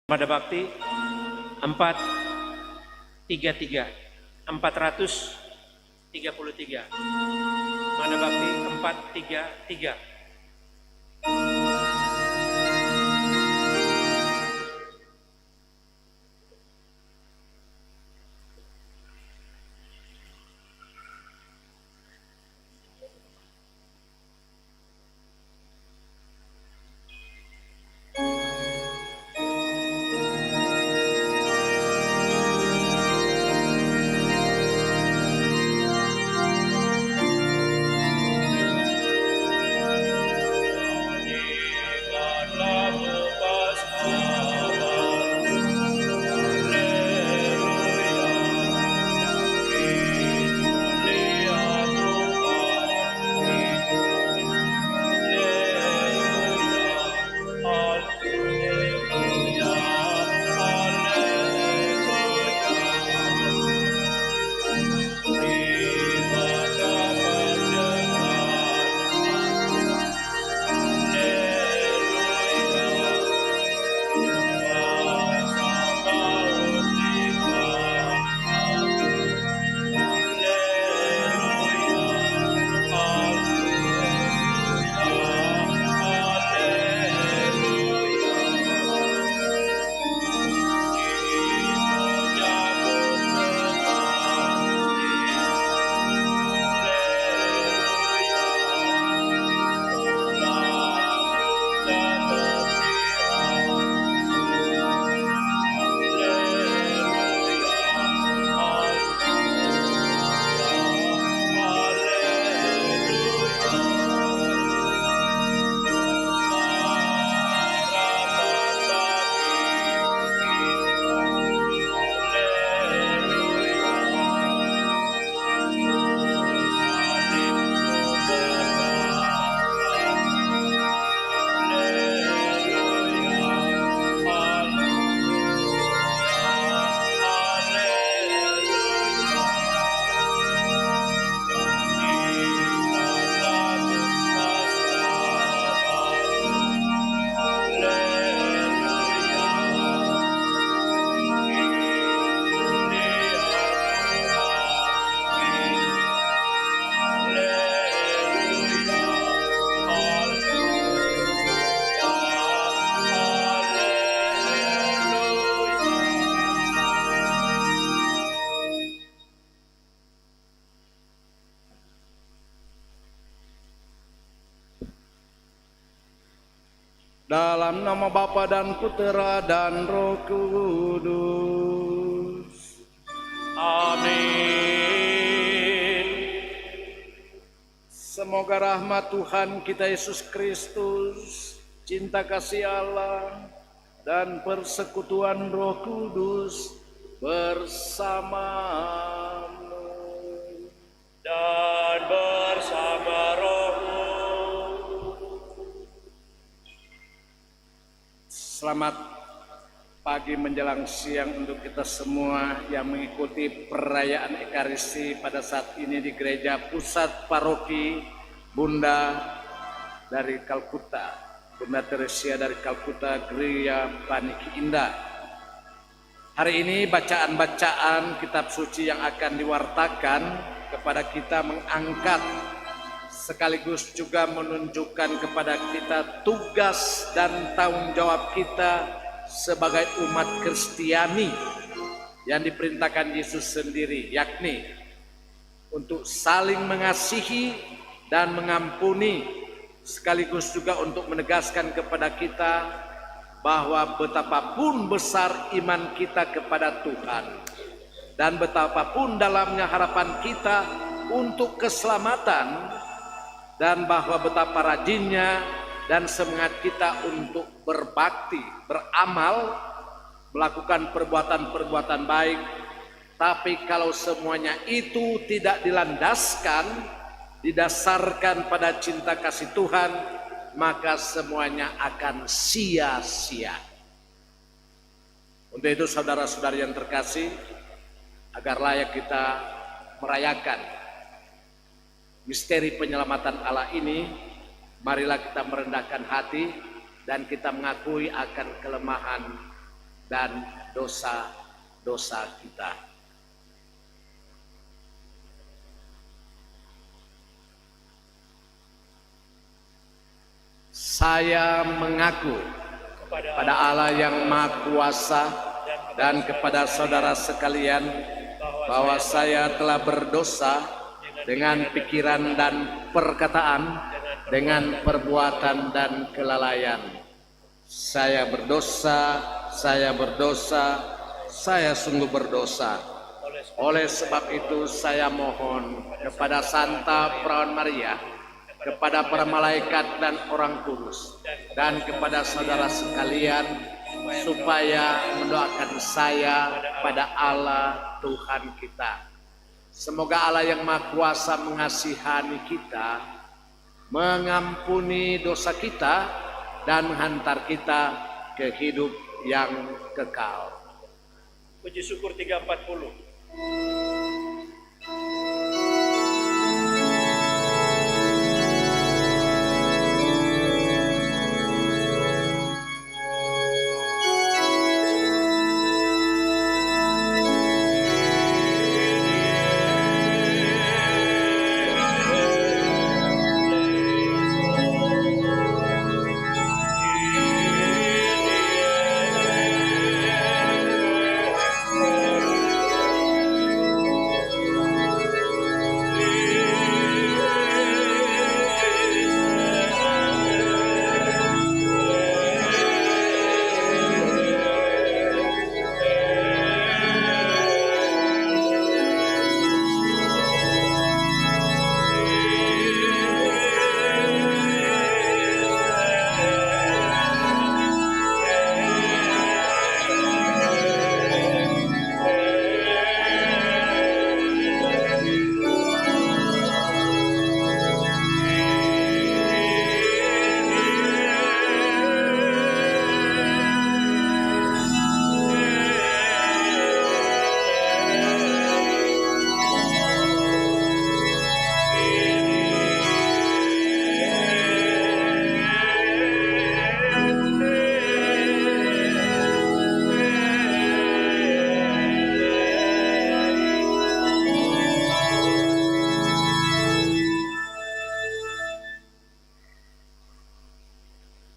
Pada bakti 433 433 Pada bakti 433. Dalam nama Bapa dan Putera dan Roh Kudus. Amin. Semoga rahmat Tuhan kita Yesus Kristus, cinta kasih Allah, dan persekutuan Roh Kudus bersamamu Dan bersama rohmu. Selamat pagi menjelang siang untuk kita semua yang mengikuti perayaan Ekaristi pada saat ini di Gereja Pusat Paroki Bunda dari Kalkuta, Bunda Teresia dari Kalkuta, Gereja Paniki Indah. Hari ini bacaan-bacaan kitab suci yang akan diwartakan kepada kita mengangkat sekaligus juga menunjukkan kepada kita tugas dan tanggung jawab kita sebagai umat Kristiani yang diperintahkan Yesus sendiri, yakni untuk saling mengasihi dan mengampuni, sekaligus juga untuk menegaskan kepada kita bahwa betapapun besar iman kita kepada Tuhan dan betapapun dalamnya harapan kita untuk keselamatan, dan bahwa betapa rajinnya dan semangat kita untuk berbakti, beramal, melakukan perbuatan-perbuatan baik. Tapi kalau semuanya itu tidak dilandaskan, didasarkan pada cinta kasih Tuhan, maka semuanya akan sia-sia. Untuk itu saudara-saudari yang terkasih, agar layak kita merayakan misteri penyelamatan Allah ini, marilah kita merendahkan hati dan kita mengakui akan kelemahan dan dosa-dosa kita. Saya mengaku pada Allah yang Maha Kuasa dan kepada saudara sekalian bahwa saya telah berdosa dengan pikiran dan perkataan, dengan perbuatan dan kelalaian. Saya berdosa, saya sungguh berdosa. Oleh sebab itu saya mohon kepada Santa Perawan Maria, kepada para malaikat dan orang kudus, dan kepada saudara sekalian, supaya mendoakan saya pada Allah Tuhan kita. Semoga Allah yang Maha Kuasa mengasihani kita, mengampuni dosa kita, dan menghantar kita ke hidup yang kekal. Puji syukur 340.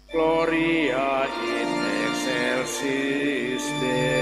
Gloria in excelsis Deo.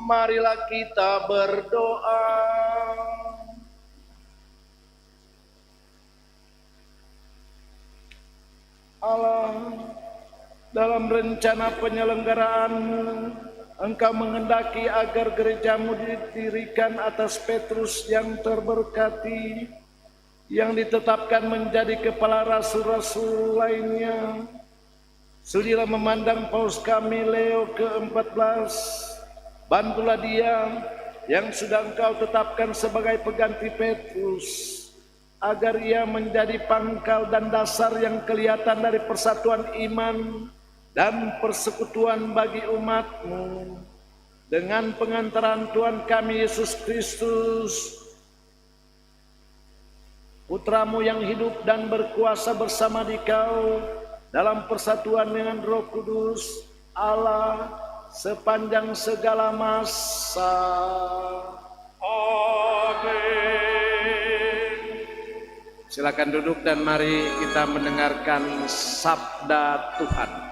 Marilah kita berdoa. Allah, dalam rencana penyelenggaraan Engkau menghendaki agar gerejamu didirikan atas Petrus yang terberkati, yang ditetapkan menjadi kepala rasul-rasul lainnya. Sudilah memandang Paus kami Leo ke-14. Bantulah dia yang sudah Engkau tetapkan sebagai pengganti Petrus, agar ia menjadi pangkal dan dasar yang kelihatan dari persatuan iman dan persekutuan bagi umat-Mu. Dengan pengantaran Tuhan kami Yesus Kristus, Putra-Mu yang hidup dan berkuasa bersama Dikau dalam persatuan dengan Roh Kudus Allah sepanjang segala masa. Amin. Silakan duduk dan mari kita mendengarkan sabda Tuhan.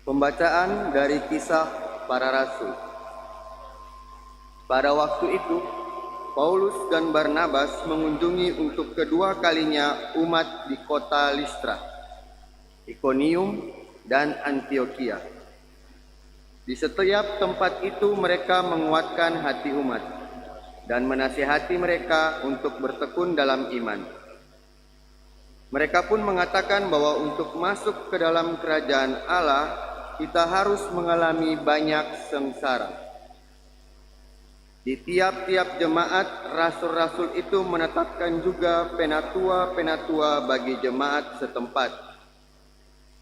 Pembacaan dari Kisah Para Rasul. Pada waktu itu, Paulus dan Barnabas mengunjungi untuk kedua kalinya umat di kota Listra, Ikonium, dan Antiokhia. Di setiap tempat itu mereka menguatkan hati umat dan menasihati mereka untuk bertekun dalam iman. Mereka pun mengatakan bahwa untuk masuk ke dalam kerajaan Allah, kita harus mengalami banyak sengsara. Di tiap-tiap jemaat, rasul-rasul itu menetapkan juga penatua-penatua bagi jemaat setempat.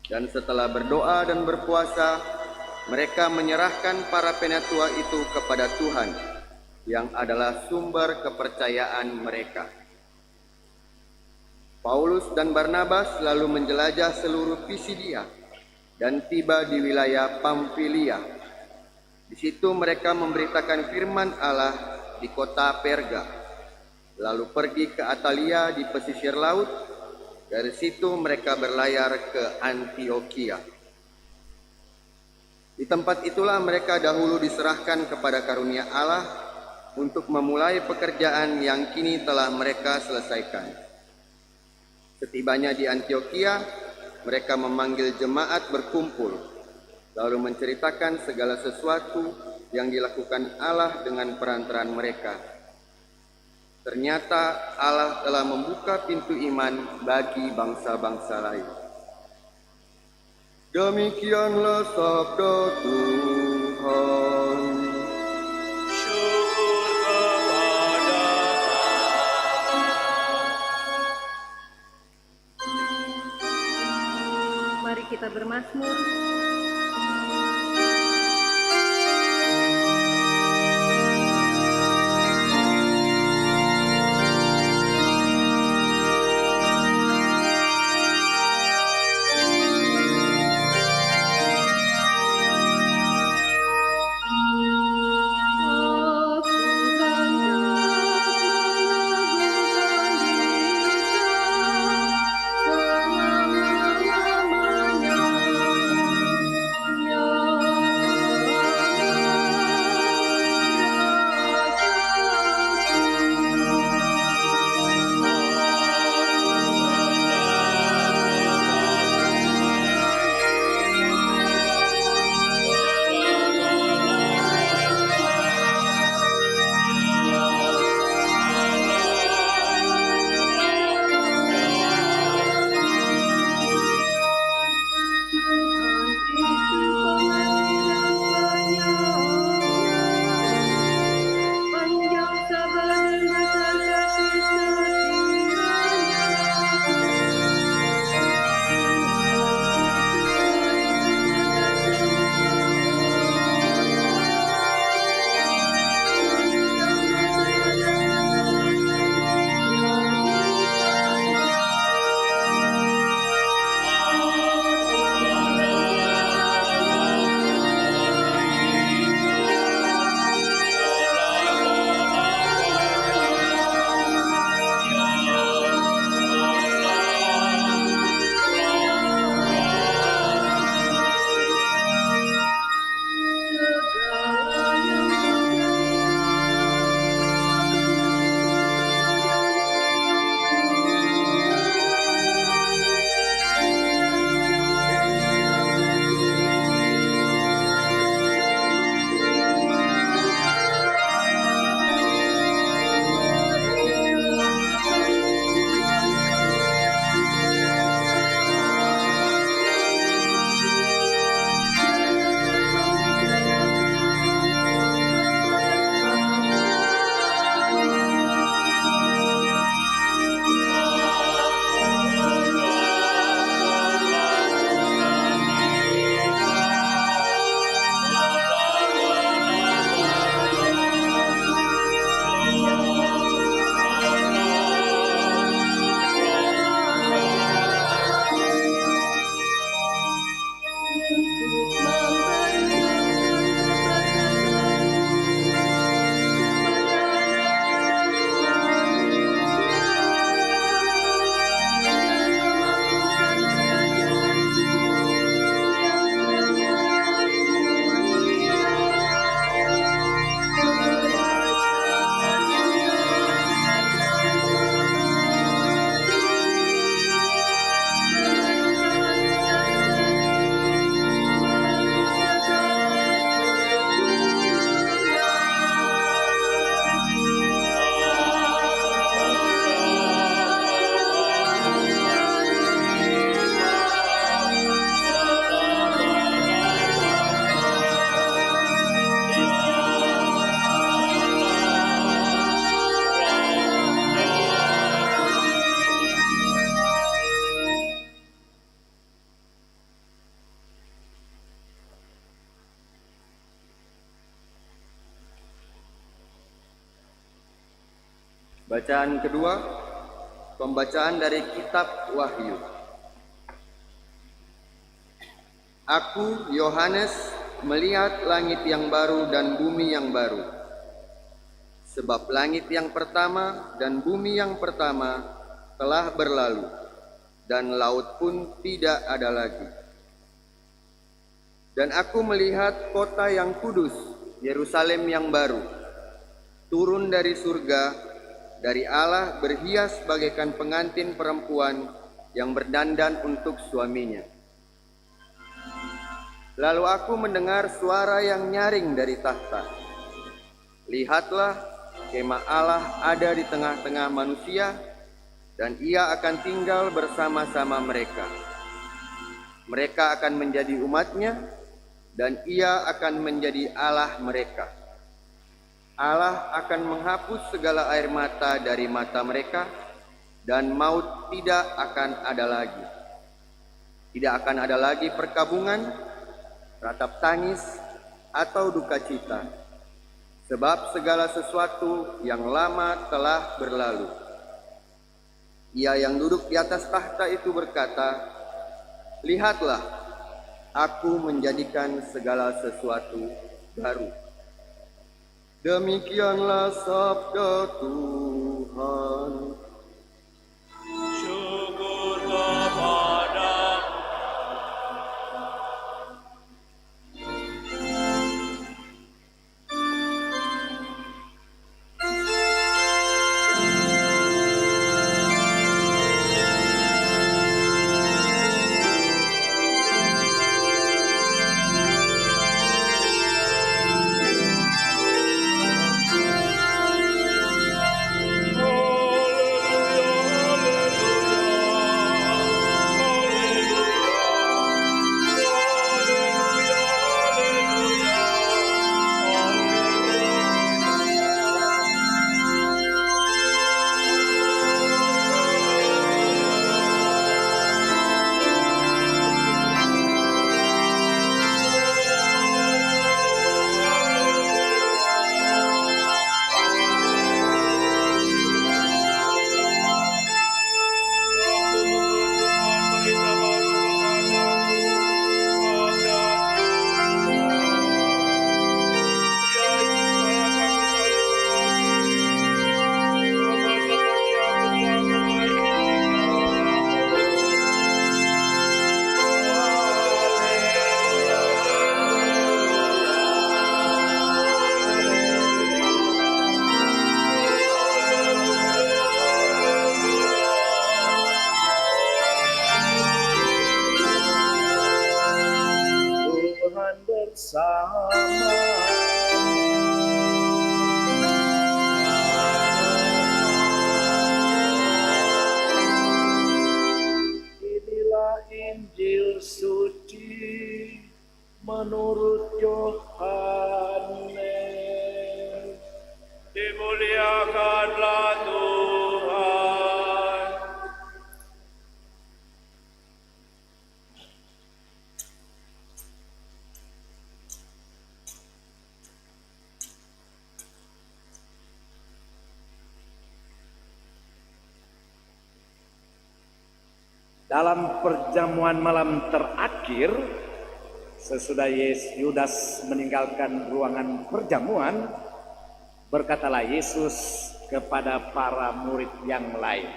Dan setelah berdoa dan berpuasa, mereka menyerahkan para penatua itu kepada Tuhan, yang adalah sumber kepercayaan mereka. Paulus dan Barnabas lalu menjelajah seluruh Pisidia dan tiba di wilayah Pamfilia. Di situ mereka memberitakan firman Allah di kota Perga, lalu pergi ke Atalia di pesisir laut. Dari situ mereka berlayar ke Antiokhia. Di tempat itulah mereka dahulu diserahkan kepada karunia Allah untuk memulai pekerjaan yang kini telah mereka selesaikan. Setibanya di Antiokhia, mereka memanggil jemaat berkumpul, lalu menceritakan segala sesuatu yang dilakukan Allah dengan perantaraan mereka. Ternyata Allah telah membuka pintu iman bagi bangsa-bangsa lain. Demikianlah sabda Tuhan. Syukur kepada Mari kita bermazmur. Bacaan kedua, pembacaan dari kitab Wahyu. Aku, Yohanes, melihat langit yang baru dan bumi yang baru. Sebab langit yang pertama dan bumi yang pertama telah berlalu, dan laut pun tidak ada lagi. Dan aku melihat kota yang kudus, Yerusalem yang baru, turun dari surga, dari Allah, berhias bagaikan pengantin perempuan yang berdandan untuk suaminya. Lalu aku mendengar suara yang nyaring dari tahta. Lihatlah, kemah Allah ada di tengah-tengah manusia, dan ia akan tinggal bersama-sama mereka. Mereka akan menjadi umatnya, dan ia akan menjadi Allah mereka. Allah akan menghapus segala air mata dari mata mereka, dan maut tidak akan ada lagi. Tidak akan ada lagi perkabungan, ratap tangis, atau duka cita, sebab segala sesuatu yang lama telah berlalu. Ia yang duduk di atas tahta itu berkata, lihatlah, aku menjadikan segala sesuatu baru. Demikianlah sabda Tuhan. Syukur kepada Tuhan bersama. Inilah Injil suci menurut Yohanes. Dimuliakanlah Tuhan. Dalam perjamuan malam terakhir, sesudah Yudas meninggalkan ruangan perjamuan, berkatalah Yesus kepada para murid yang lain,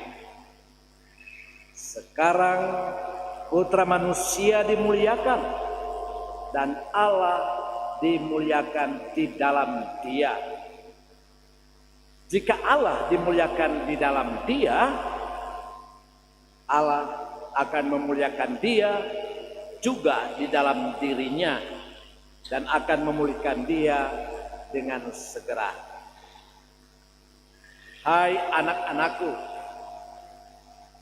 sekarang Putra Manusia dimuliakan, dan Allah dimuliakan di dalam Dia. Jika Allah dimuliakan di dalam Dia, Allah akan memuliakan Dia juga di dalam dirinya, dan akan memulihkan dia dengan segera. Hai anak-anakku,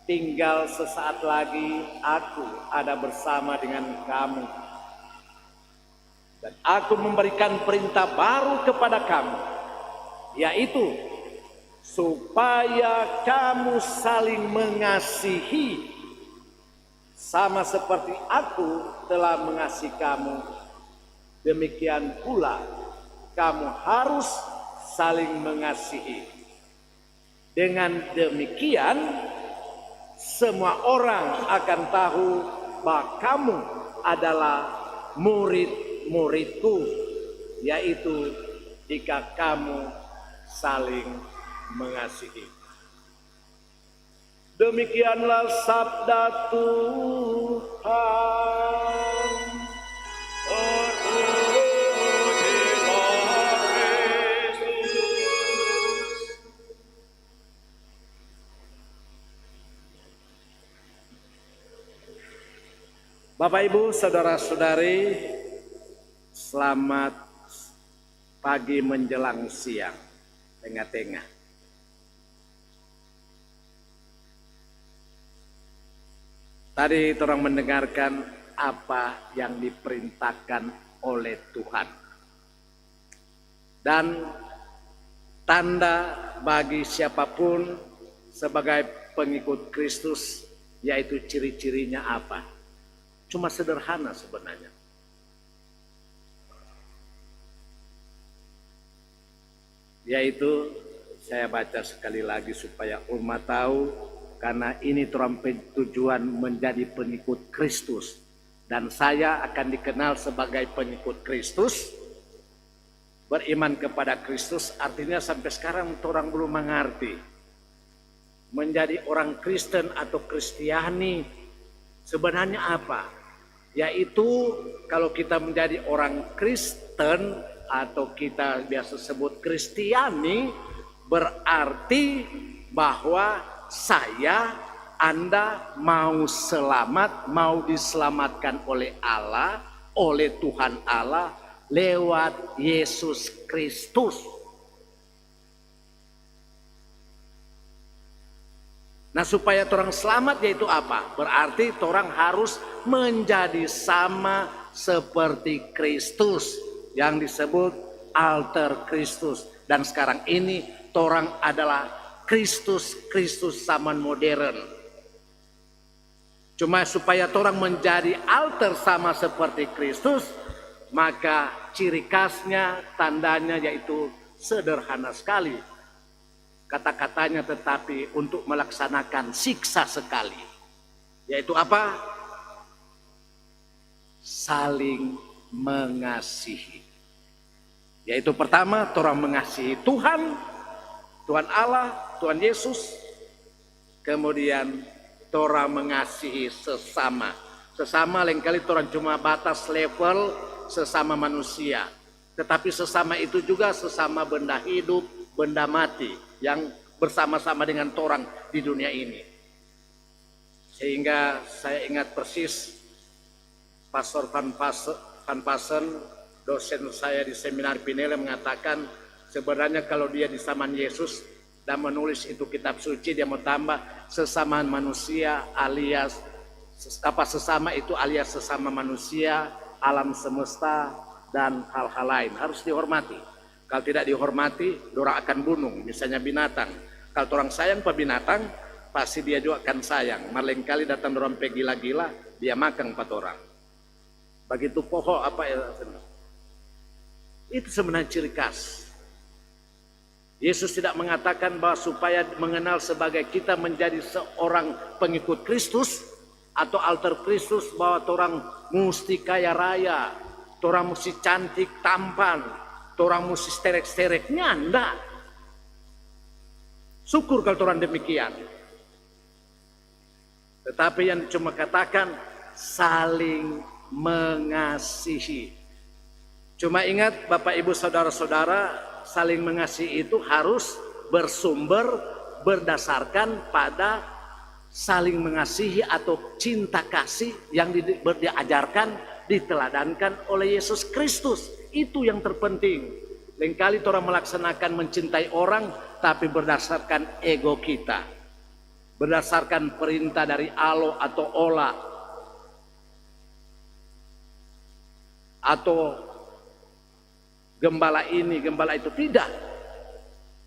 tinggal sesaat lagi aku ada bersama dengan kamu, dan aku memberikan perintah baru kepada kamu, yaitu supaya kamu saling mengasihi, sama seperti aku telah mengasihi kamu, demikian pula kamu harus saling mengasihi. Dengan demikian semua orang akan tahu bahwa kamu adalah murid-muridku, yaitu jika kamu saling mengasihi. Demikianlah sabda Tuhan. Bapak Ibu, saudara-saudari, selamat pagi menjelang siang, tengah-tengah. Tadi orang mendengarkan apa yang diperintahkan oleh Tuhan. Dan tanda bagi siapapun sebagai pengikut Kristus, yaitu ciri-cirinya apa? Cuma sederhana sebenarnya. Yaitu saya baca sekali lagi supaya umat tahu, karena ini tujuan menjadi pengikut Kristus. Dan saya akan dikenal sebagai pengikut Kristus. Beriman kepada Kristus artinya sampai sekarang orang belum mengerti. Menjadi orang Kristen atau Kristiani sebenarnya apa? Yaitu kalau kita menjadi orang Kristen atau kita biasa sebut Kristiani, berarti bahwa Anda mau selamat, mau diselamatkan oleh Allah, oleh Tuhan Allah lewat Yesus Kristus. Nah, supaya orang selamat yaitu apa? Berarti orang harus menjadi sama seperti Kristus yang disebut alter Kristus. Dan sekarang ini orang adalah Kristus zaman modern. Cuma supaya orang menjadi alter sama seperti Kristus, maka ciri khasnya, tandanya yaitu sederhana sekali. Kata-katanya tetapi untuk melaksanakan siksa sekali. Yaitu apa? Saling mengasihi. Yaitu pertama, orang mengasihi Tuhan Allah, Tuhan Yesus. Kemudian orang mengasihi sesama. Sesama lain kali orang cuma batas level sesama manusia. Tetapi sesama itu juga sesama benda hidup, benda mati yang bersama-sama dengan orang di dunia ini. Sehingga saya ingat persis Pastor Van Pasen, dosen saya di seminar Pinele, mengatakan sebenarnya kalau dia di zaman Yesus dan menulis itu kitab suci, dia mau tambah sesama manusia alias sesama itu alias sesama manusia, alam semesta dan hal-hal lain harus dihormati. Kalau tidak dihormati, orang akan bunuh. Misalnya binatang. Kalau orang sayang ke binatang, pasti dia juga akan sayang. Lain kali datang orang gila-gila, dia makan 4 orang. Begitu pohon apa ya? Itu sebenarnya ciri khas. Yesus tidak mengatakan bahwa supaya mengenal sebagai kita menjadi seorang pengikut Kristus atau alter Kristus, bahwa orang mesti kaya raya, orang mesti cantik tampan, orang mesti sterek-stereknya, enggak. Syukur kalau orang demikian. Tetapi yang cuma katakan saling mengasihi. Cuma ingat Bapak Ibu saudara-saudara, saling mengasihi itu harus bersumber berdasarkan pada saling mengasihi atau cinta kasih yang diajarkan, diteladankan oleh Yesus Kristus. Itu yang terpenting. Lain kali orang melaksanakan mencintai orang tapi berdasarkan ego kita, berdasarkan perintah dari Allah atau olah, atau gembala ini, gembala itu. Tidak.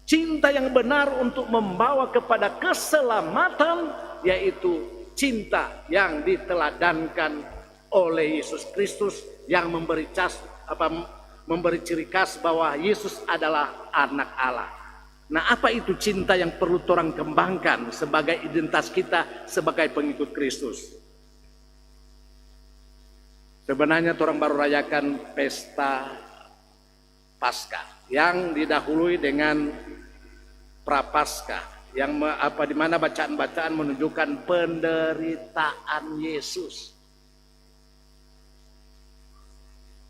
Cinta yang benar untuk membawa kepada keselamatan, yaitu cinta yang diteladankan oleh Yesus Kristus, yang memberi ciri khas bahwa Yesus adalah anak Allah. Nah, apa itu cinta yang perlu orang kembangkan sebagai identitas kita sebagai pengikut Kristus? Sebenarnya orang baru rayakan pesta Paskah yang didahului dengan Prapaskah, yang di mana bacaan-bacaan menunjukkan penderitaan Yesus.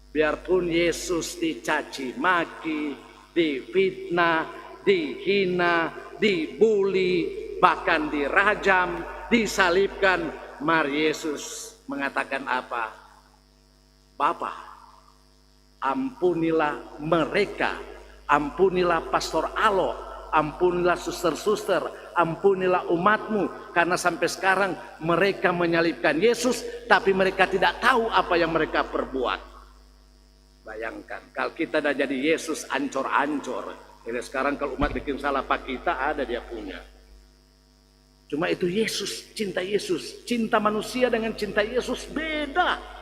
Biarpun Yesus dicaci maki, difitnah, dihina, dibuli, bahkan dirajam, disalibkan, mari Yesus mengatakan apa? Bapa, ampunilah mereka, ampunilah Pastor Alo, ampunilah suster-suster, ampunilah umatmu, karena sampai sekarang mereka menyalibkan Yesus, tapi mereka tidak tahu apa yang mereka perbuat. Bayangkan, kalau kita dah jadi Yesus ancor-ancor. Jadi sekarang kalau umat bikin salah pak kita, ada dia punya. Cuma itu Yesus, cinta manusia dengan cinta Yesus beda.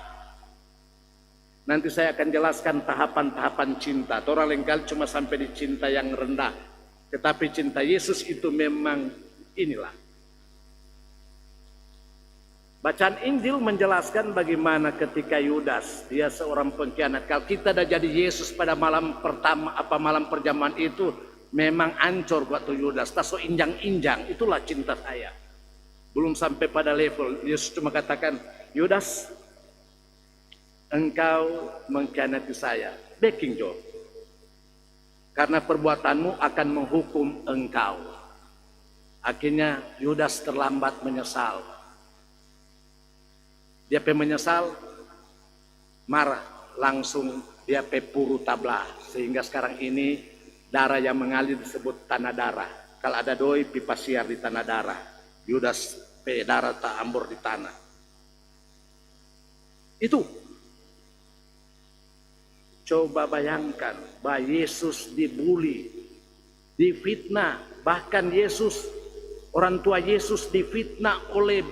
Nanti saya akan jelaskan tahapan-tahapan cinta. Orang lain cuma sampai di cinta yang rendah. Tetapi cinta Yesus itu memang inilah. Bacaan Injil menjelaskan bagaimana ketika Yudas, dia seorang pengkhianat. Kalau kita dah jadi Yesus pada malam pertama, malam perjamuan itu, memang ancur waktu Yudas. Tak so injang-injang, itulah cinta saya. Belum sampai pada level, Yesus cuma katakan, Yudas, engkau mengkhianati saya. Backing job. Karena perbuatanmu akan menghukum engkau. Akhirnya Yudas terlambat menyesal. Dia menyesal, marah, langsung dia puru tablah. Sehingga sekarang ini darah yang mengalir disebut tanah darah. Kalau ada doi pipa siar di tanah darah. Yudas darah tak ambur di tanah. Itu. Coba bayangkan bahwa Yesus dibuli, difitnah, bahkan Yesus, orang tua Yesus difitnah oleh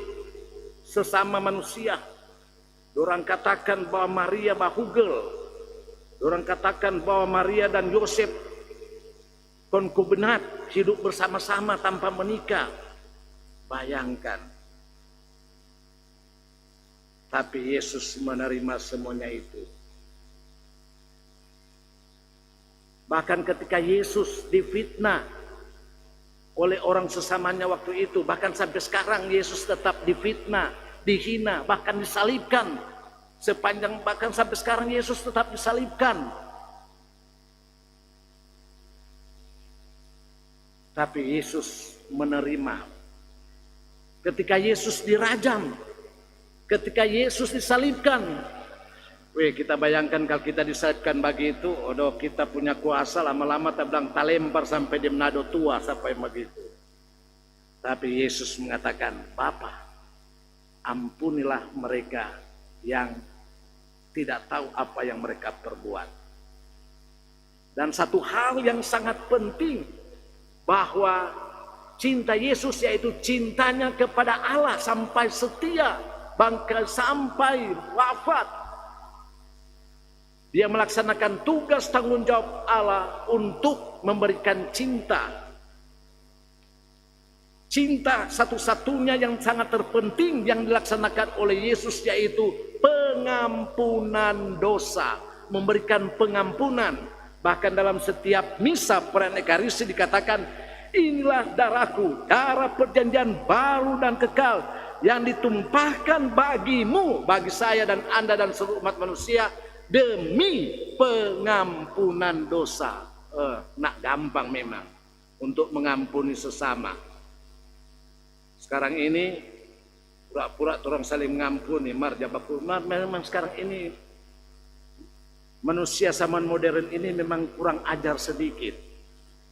sesama manusia. Orang katakan bahwa Maria bahugel. Orang katakan bahwa Maria dan Yosef konkubinat, hidup bersama-sama tanpa menikah. Bayangkan. Tapi Yesus menerima semuanya itu. Bahkan ketika Yesus difitnah oleh orang sesamanya waktu itu, bahkan sampai sekarang Yesus tetap difitnah, dihina, bahkan disalibkan. Bahkan sampai sekarang Yesus tetap disalibkan. Tapi Yesus menerima. Ketika Yesus dirajam, ketika Yesus disalibkan, kita bayangkan kalau kita disalibkan begitu, kita punya kuasa, lama-lama tak bilang tak lempar sampai di Manado tua sampai begitu. Tapi Yesus mengatakan, Bapa, ampunilah mereka yang tidak tahu apa yang mereka perbuat. Dan satu hal yang sangat penting, bahwa cinta Yesus yaitu cintanya kepada Allah sampai setia, bahkan sampai wafat. Dia melaksanakan tugas tanggung jawab Allah untuk memberikan cinta. Cinta satu-satunya yang sangat terpenting yang dilaksanakan oleh Yesus yaitu pengampunan dosa. Memberikan pengampunan. Bahkan dalam setiap misa perayaan Ekaristi dikatakan, inilah darahku, darah perjanjian baru dan kekal yang ditumpahkan bagimu, bagi saya dan Anda dan seluruh umat manusia, demi pengampunan dosa. Nak gampang memang untuk mengampuni sesama. Sekarang ini pura-pura orang saling mengampuni, memang sekarang ini manusia zaman modern ini memang kurang ajar sedikit.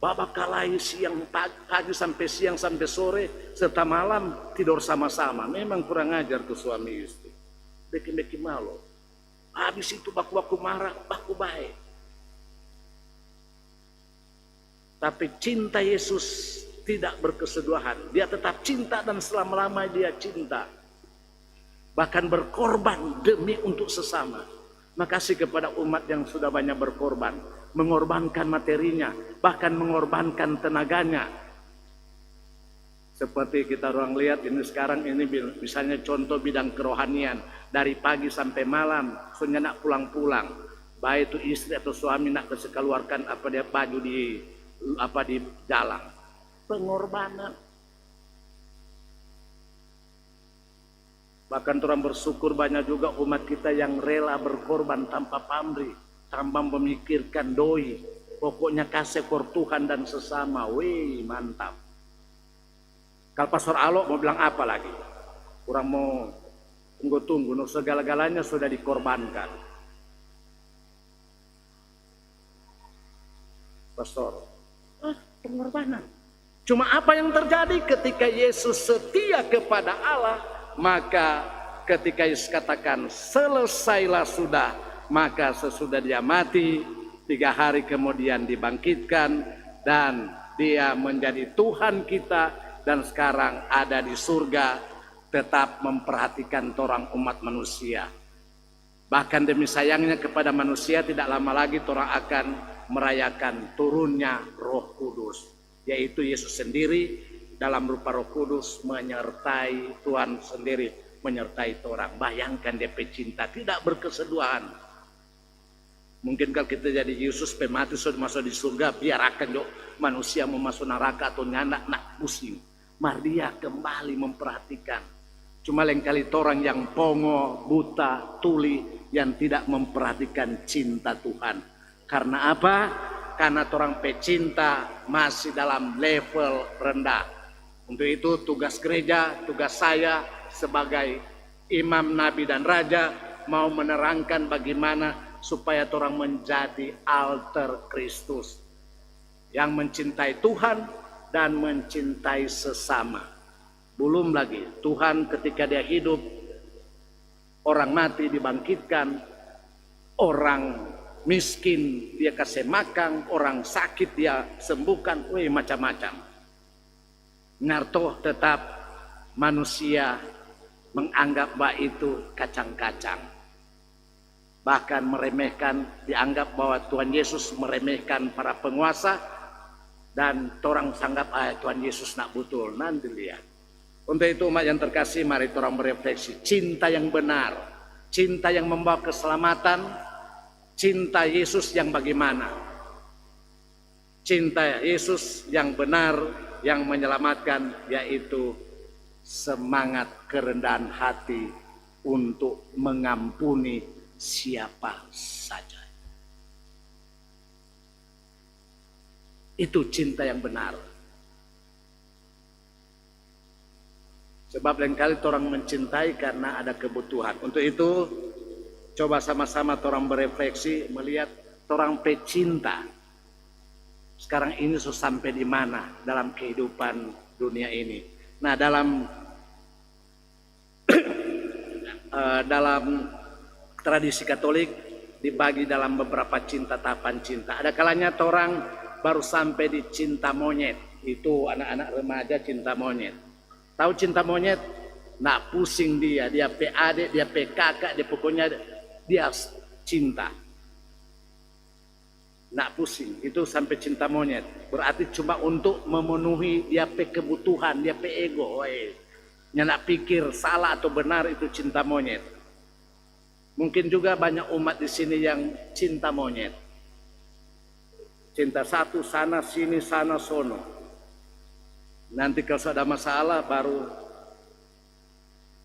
Babak kalai siang pagi sampai siang sampai sore serta malam tidur sama-sama. Memang kurang ajar tuh suami istri. Beki-beki malu. Habis itu baku-baku marah, baku baik. Tapi cinta Yesus tidak berkesudahan. Dia tetap cinta dan selama-lamanya dia cinta. Bahkan berkorban demi untuk sesama. Makasih kepada umat yang sudah banyak berkorban. mengorbankan materinya, bahkan mengorbankan tenaganya. Seperti kita orang lihat ini sekarang ini misalnya contoh bidang kerohanian, dari pagi sampai malam, soalnya nak pulang-pulang, baik itu istri atau suami nak keluarkan apa dia baju di jalan, pengorbanan. Bahkan orang bersyukur banyak juga umat kita yang rela berkorban tanpa pamrih, tanpa memikirkan doi, pokoknya kasih for Tuhan dan sesama. Wih, mantap. Kalau Pastor Alok mau bilang apa lagi? Kurang mau tunggu, segala-galanya sudah dikorbankan. Pastor, pengorbanan. Cuma apa yang terjadi ketika Yesus setia kepada Allah, maka ketika Yesus katakan selesailah sudah, maka sesudah dia mati 3 hari kemudian dibangkitkan dan dia menjadi Tuhan kita dan sekarang ada di surga, tetap memperhatikan orang umat manusia. Bahkan demi sayangnya kepada manusia tidak lama lagi orang akan merayakan turunnya Roh Kudus, yaitu Yesus sendiri dalam rupa Roh Kudus menyertai Tuhan sendiri menyertai orang. Bayangkan dia pecinta tidak berkeseduhan. Mungkin kalau kita jadi Yesus pemati sudah masuk di surga, biarkan dok manusia mau masuk neraka atau nyanak nak pusing. Mari dia kembali memperhatikan. Cuma lain kali orang yang pongo, buta, tuli yang tidak memperhatikan cinta Tuhan. Karena apa? Karena orang pecinta masih dalam level rendah. Untuk itu tugas gereja, tugas saya sebagai imam, nabi dan raja mau menerangkan bagaimana supaya orang menjadi alter Kristus yang mencintai Tuhan dan mencintai sesama. Belum lagi Tuhan ketika dia hidup, orang mati dibangkitkan, orang miskin dia kasih makan, orang sakit dia sembuhkan, macam-macam. Ngarto tetap manusia menganggap bahwa itu kacang-kacang. Bahkan meremehkan, dianggap bahwa Tuhan Yesus meremehkan para penguasa dan orang sanggap Tuhan Yesus nak betul. Nanti lihat. Untuk itu umat yang terkasih, mari orang berefleksi. Cinta yang benar, cinta yang membawa keselamatan, cinta Yesus yang bagaimana? Cinta Yesus yang benar, yang menyelamatkan, yaitu semangat kerendahan hati untuk mengampuni siapa saja. Itu cinta yang benar. Sebab lain kali orang mencintai karena ada kebutuhan. Untuk itu coba sama-sama orang berefleksi melihat orang pecinta sekarang ini sudah sampai di mana dalam kehidupan dunia ini. Nah, dalam tradisi Katolik dibagi dalam beberapa tahapan cinta. Ada kalanya orang baru sampai di cinta monyet. Itu anak-anak remaja cinta monyet. Tahu cinta monyet? Nak pusing dia pe adik, dia pe kakak, dia pokoknya dia cinta. Nak pusing, itu sampai cinta monyet. Berarti cuma untuk memenuhi dia pe kebutuhan, dia pe ego. Nak pikir salah atau benar, itu cinta monyet. Mungkin juga banyak umat di sini yang cinta monyet. Cinta satu sana sini sana sono. Nanti kalau ada masalah baru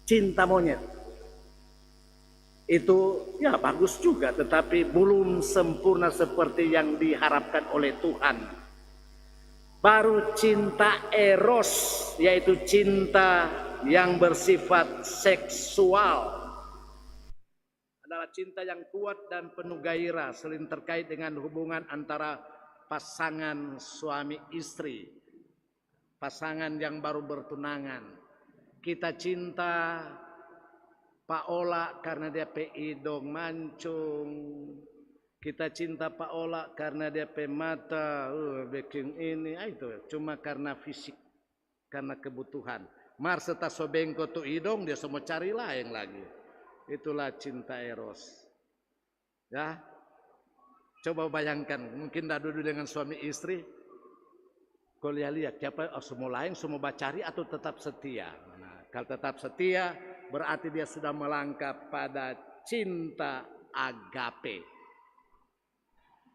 cinta monyet. Itu ya bagus juga, tetapi belum sempurna seperti yang diharapkan oleh Tuhan. Baru cinta eros, yaitu cinta yang bersifat seksual. Adalah cinta yang kuat dan penuh gairah, selain terkait dengan hubungan antara pasangan suami istri, pasangan yang baru bertunangan. Kita cinta Pak Ola karena dia pe hidung mancung. Kita cinta Pak Ola karena dia pe mata bikin ini. Itu cuma karena fisik, karena kebutuhan. Marse ta sobengko tu hidung, dia semua cari lain lagi. Itulah cinta eros. Ya. Coba bayangkan, mungkin dah duduk dengan suami istri, kau lihat siapa semua lain semua bacari atau tetap setia. Nah, kalau tetap setia berarti dia sudah melangkah pada cinta agape.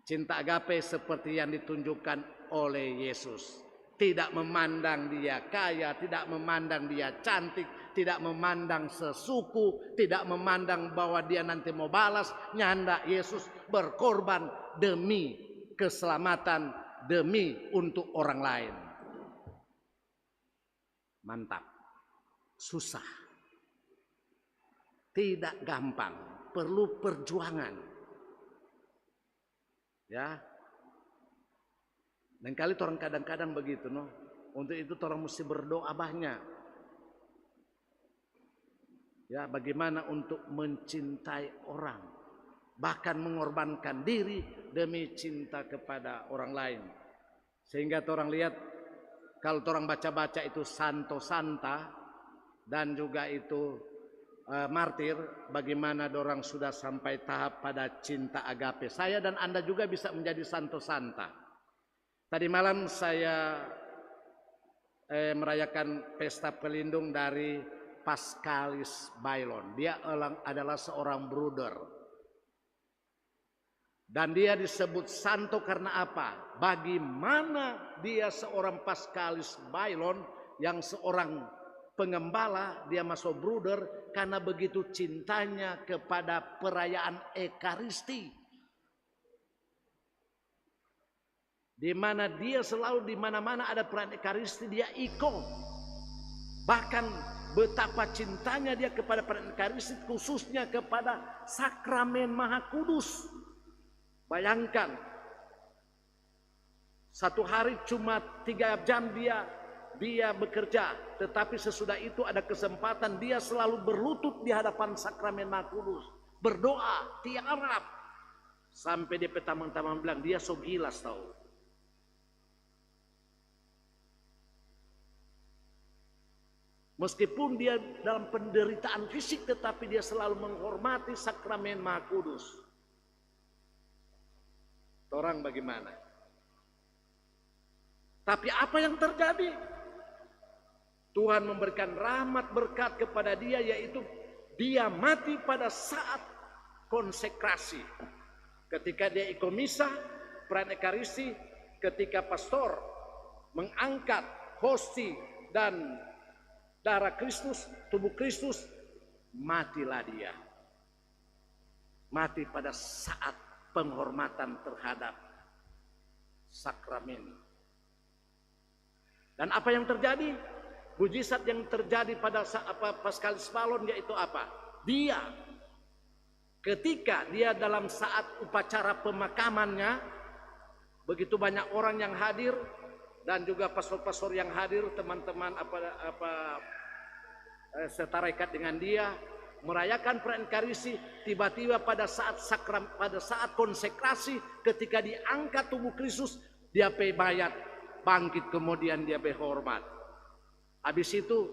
Cinta agape seperti yang ditunjukkan oleh Yesus. Tidak memandang dia kaya, tidak memandang dia cantik, tidak memandang sesuku, tidak memandang bahwa dia nanti mau balas. Nyanda Yesus berkorban demi keselamatan, demi untuk orang lain. Mantap. Susah. Tidak gampang, perlu perjuangan. Ya. Dan kali orang kadang-kadang begitu, no. Untuk itu orang mesti berdoa banyak. Ya, bagaimana untuk mencintai orang, bahkan mengorbankan diri demi cinta kepada orang lain. Sehingga orang lihat kalau orang baca-baca itu Santo Santa dan juga itu martir, bagaimana orang sudah sampai tahap pada cinta agape. Saya dan Anda juga bisa menjadi Santo Santa. Tadi malam saya merayakan pesta pelindung dari Pascalis Bailon. Dia adalah seorang bruder. Dan dia disebut santo karena apa? Bagaimana dia seorang Pascalis Bailon yang seorang pengembala, dia masuk bruder karena begitu cintanya kepada perayaan Ekaristi. Di mana dia selalu di mana-mana ada perayaan Ekaristi dia ikut. Bahkan betapa cintanya dia kepada perayaan Ekaristi, khususnya kepada sakramen Maha Kudus. Bayangkan, satu hari cuma 3 jam dia bekerja, tetapi sesudah itu ada kesempatan dia selalu berlutut di hadapan sakramen Maha Kudus, berdoa tiarap sampai dia pertama-tama bilang dia so gilas tahu. Meskipun dia dalam penderitaan fisik, tetapi dia selalu menghormati sakramen Maha Kudus. Orang bagaimana? Tapi apa yang terjadi? Tuhan memberikan rahmat berkat kepada dia, yaitu dia mati pada saat konsekrasi. Ketika dia ikut misa, perayaan Ekaristi, ketika pastor mengangkat hosti dan darah Kristus, tubuh Kristus, matilah dia. Mati pada saat penghormatan terhadap sakramen. Dan apa yang terjadi? Mujizat yang terjadi pada Pascalis Bailon yaitu apa? Dia ketika dia dalam saat upacara pemakamannya, begitu banyak orang yang hadir dan juga pastor-pastor yang hadir, teman-teman setarekat dengan dia merayakan perayaan Ekaristi. Tiba-tiba pada saat konsekrasi, ketika diangkat tubuh Kristus, dia bayat bangkit, kemudian dia berhormat. Habis itu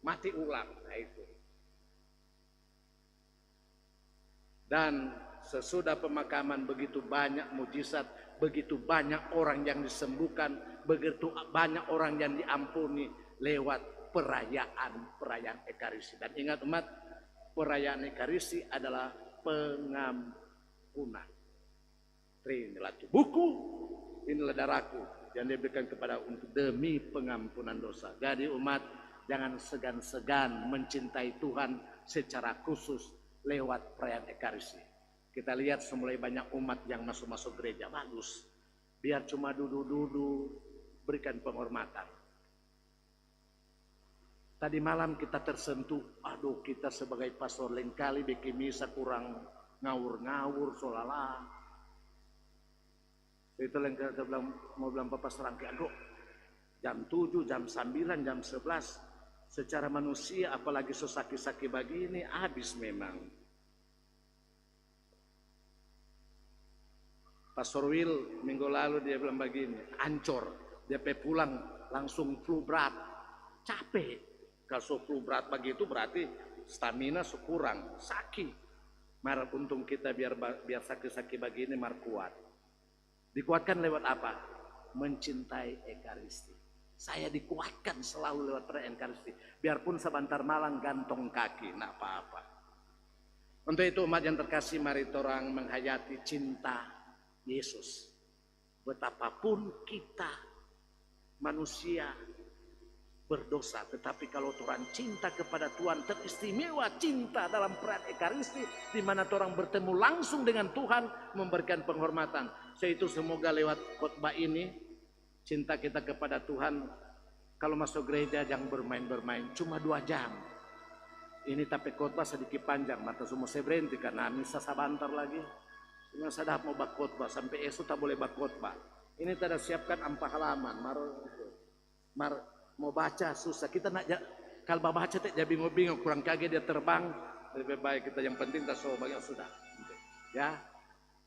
mati ulang. Nah itu. Dan sesudah pemakaman begitu banyak mujizat, begitu banyak orang yang disembuhkan, begitu banyak orang yang diampuni lewat perayaan Ekaristi. Dan ingat umat, perayaan Ekaristi adalah pengampunan. Inilah tubuhku, inilah darahku yang diberikan kepada untuk demi pengampunan dosa. Jadi umat, jangan segan-segan mencintai Tuhan secara khusus lewat perayaan Ekaristi. Kita lihat semulai banyak umat yang masuk gereja, bagus. Biar cuma duduk-duduk, berikan penghormatan. Tadi malam kita tersentuh, aduh kita sebagai pastor lain kali bikin misa kurang ngawur-ngawur, solala. Itu yang kita mau bilang Bapak serangkai, aduh jam 7, jam 9, jam 11. Secara manusia apalagi sesaki-saki begini, habis memang. Pastor Will minggu lalu dia bilang begini, Ancor, dia pulang langsung flu berat, capek. Kalau flu berat begitu berarti stamina kurang, sakit. Mar untung kita biar sakit-sakit begini mar kuat. Dikuatkan lewat apa? Mencintai Ekaristi. Saya dikuatkan selalu lewat perayaan Ekaristi. Biarpun sebentar malang gantong kaki, nak apa-apa. Untuk itu umat yang terkasih, mari orang menghayati cinta Yesus. Betapapun kita manusia berdosa, tetapi kalau orang cinta kepada Tuhan, teristimewa cinta dalam perayaan Ekaristi, di mana orang bertemu langsung dengan Tuhan, memberikan penghormatan. Itu semoga lewat khotbah ini, cinta kita kepada Tuhan. Kalau masuk gereja jangan bermain-bermain, cuma 2 jam. Ini tapi khotbah sedikit panjang, mata semua saya berhenti karena misa sabantar lagi. Cuma sadap mau bak khotbah, sampai esok tak boleh bak khotbah. Ini tidak siapkan 4 halaman, mau baca susah. Kita nak kalau baca tak jadi bingung, kurang kaget dia terbang. Lebih baik kita yang penting tak so banyak sudah. Ya,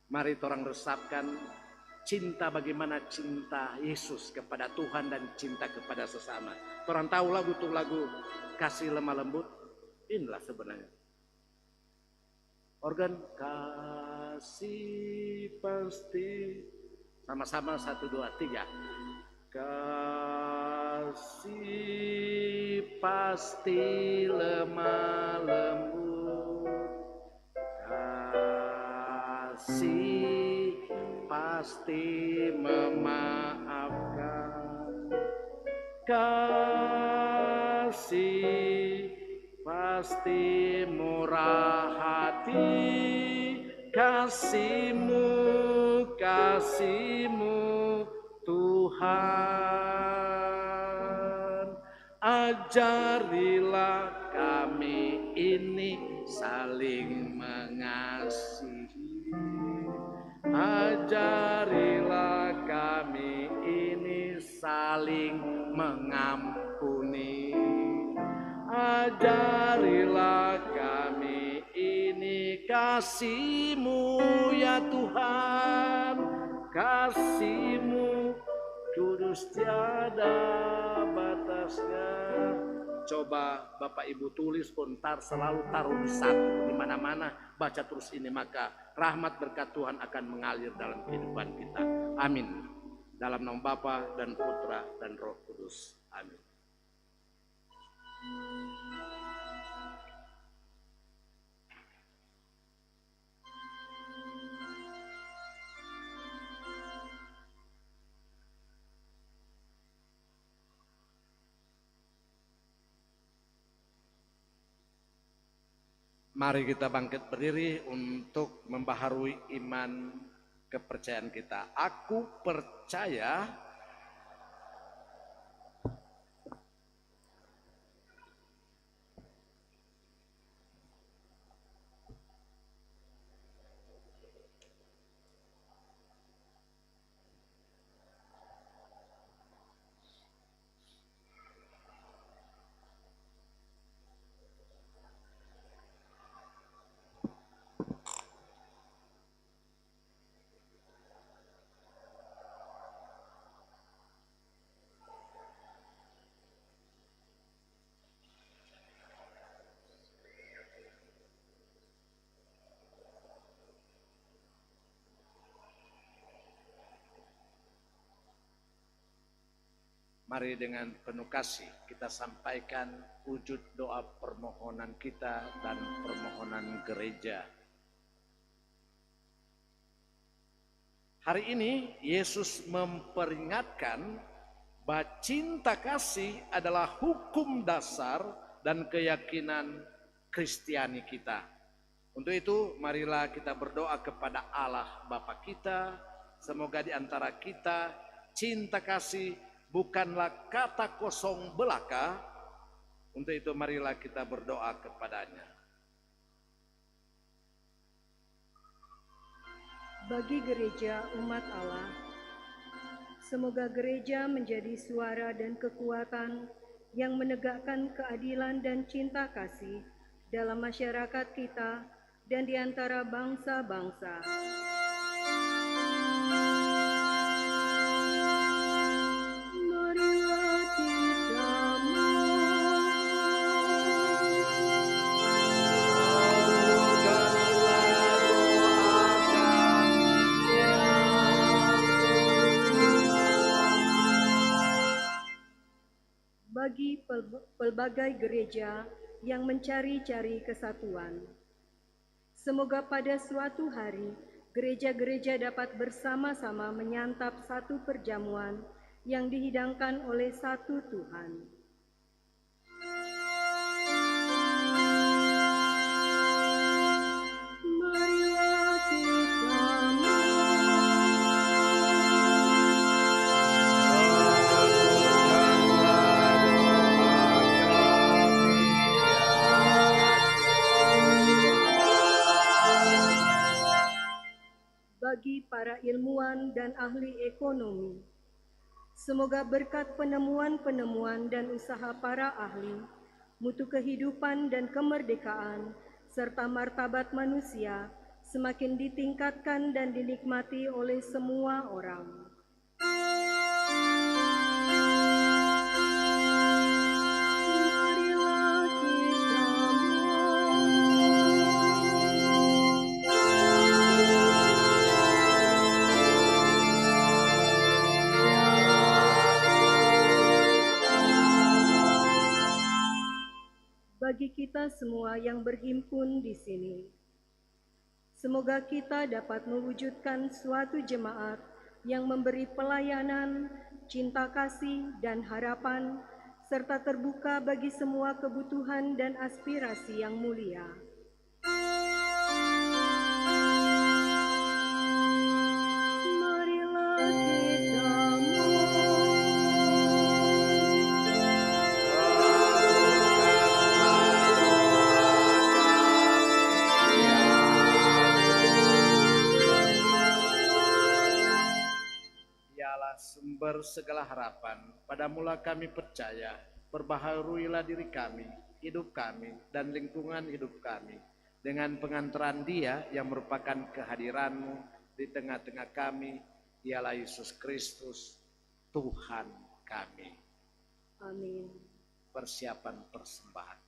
mari orang resapkan cinta, bagaimana cinta Yesus kepada Tuhan dan cinta kepada sesama. Orang tahu lagu tuh, lagu kasih lemah lembut. Inilah sebenarnya organ kasih pasti, sama-sama 1 2 3. Kasih pasti lemah lembut, kasih pasti memaafkan, kasih pasti murah hati, kasih-Mu Tuhan. Ajarilah kami ini saling mengasihi, ajarilah kami ini saling mengampuni, ajarilah kami ini kasih-Mu ya Tuhan, kasih-Mu kudus tiada batasnya. Coba Bapak Ibu tulis pun selalu taruh di satu, di mana-mana baca terus ini, maka rahmat berkat Tuhan akan mengalir dalam kehidupan kita. Amin. Dalam nama Bapa dan Putra dan Roh Kudus. Amin. Mari kita bangkit berdiri untuk membaharui iman kepercayaan kita. Aku percaya mari dengan penuh kasih kita sampaikan wujud doa permohonan kita dan permohonan gereja. Hari ini Yesus memperingatkan bahwa cinta kasih adalah hukum dasar dan keyakinan Kristiani kita. Untuk itu marilah kita berdoa kepada Allah Bapa kita, semoga di antara kita cinta kasih bukanlah kata kosong belaka. Untuk itu marilah kita berdoa kepadanya. Bagi gereja umat Allah, semoga gereja menjadi suara dan kekuatan yang menegakkan keadilan dan cinta kasih dalam masyarakat kita dan di antara bangsa-bangsa. bagi pelbagai gereja yang mencari-cari kesatuan. Semoga pada suatu hari gereja-gereja dapat bersama-sama menyantap satu perjamuan yang dihidangkan oleh satu Tuhan. Marilah kita bagi para ilmuwan dan ahli ekonomi. Semoga berkat penemuan-penemuan dan usaha para ahli, mutu kehidupan dan kemerdekaan, serta martabat manusia semakin ditingkatkan dan dinikmati oleh semua orang. Marilah bagi kita semua yang berhimpun di sini, semoga kita dapat mewujudkan suatu jemaat yang memberi pelayanan, cinta kasih, dan harapan, serta terbuka bagi semua kebutuhan dan aspirasi yang mulia. Marilah kita sumber segala harapan, pada mula kami percaya, perbaharuilah diri kami, hidup kami, dan lingkungan hidup kami, dengan pengantaran Dia yang merupakan kehadiran-Mu di tengah-tengah kami, ialah Yesus Kristus, Tuhan kami. Amin. Persiapan persembahan.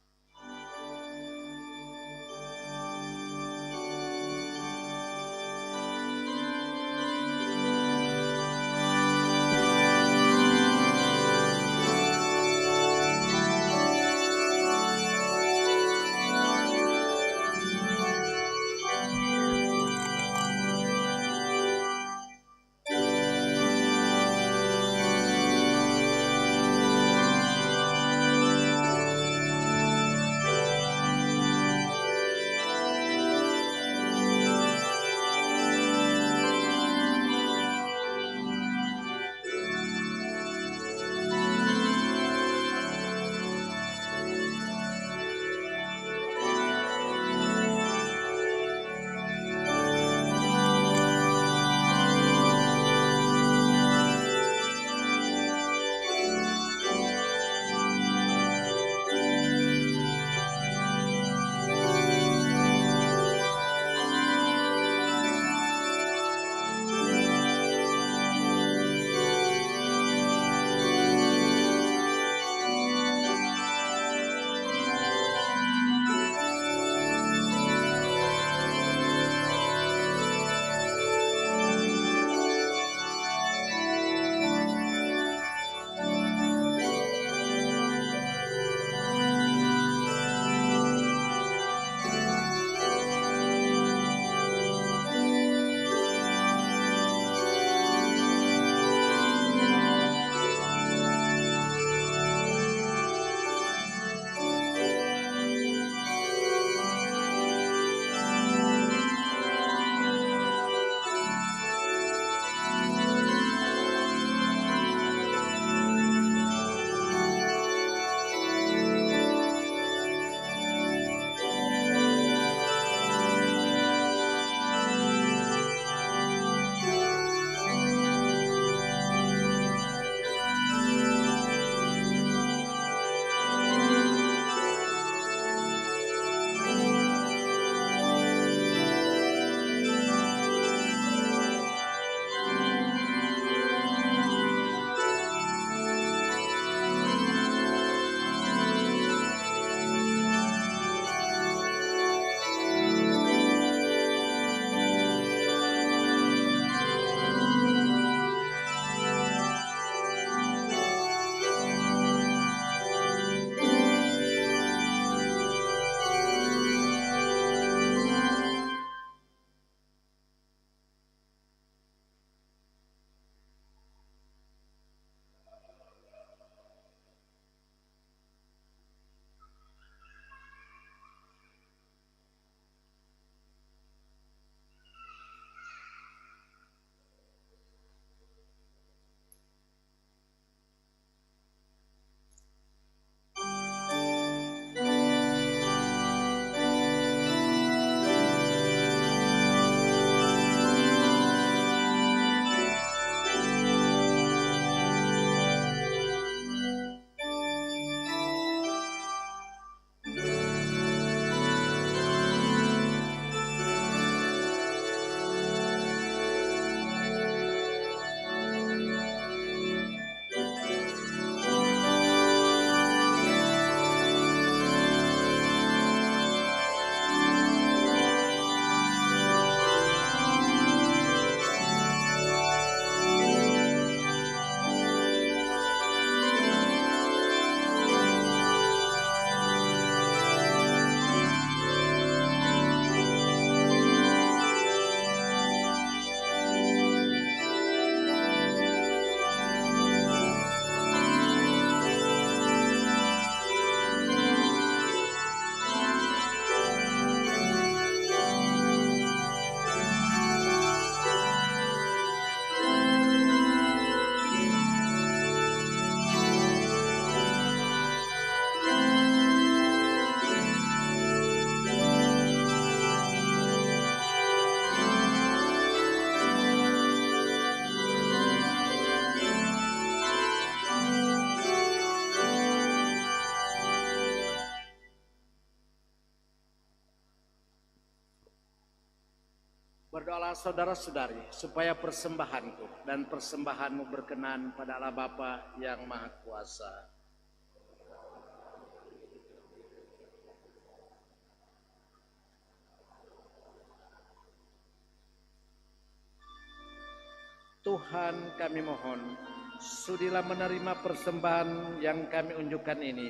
Berdoalah saudara-saudari supaya persembahanku dan persembahanmu berkenan pada Allah Bapa yang Maha Kuasa. Tuhan, kami mohon, sudilah menerima persembahan yang kami unjukkan ini.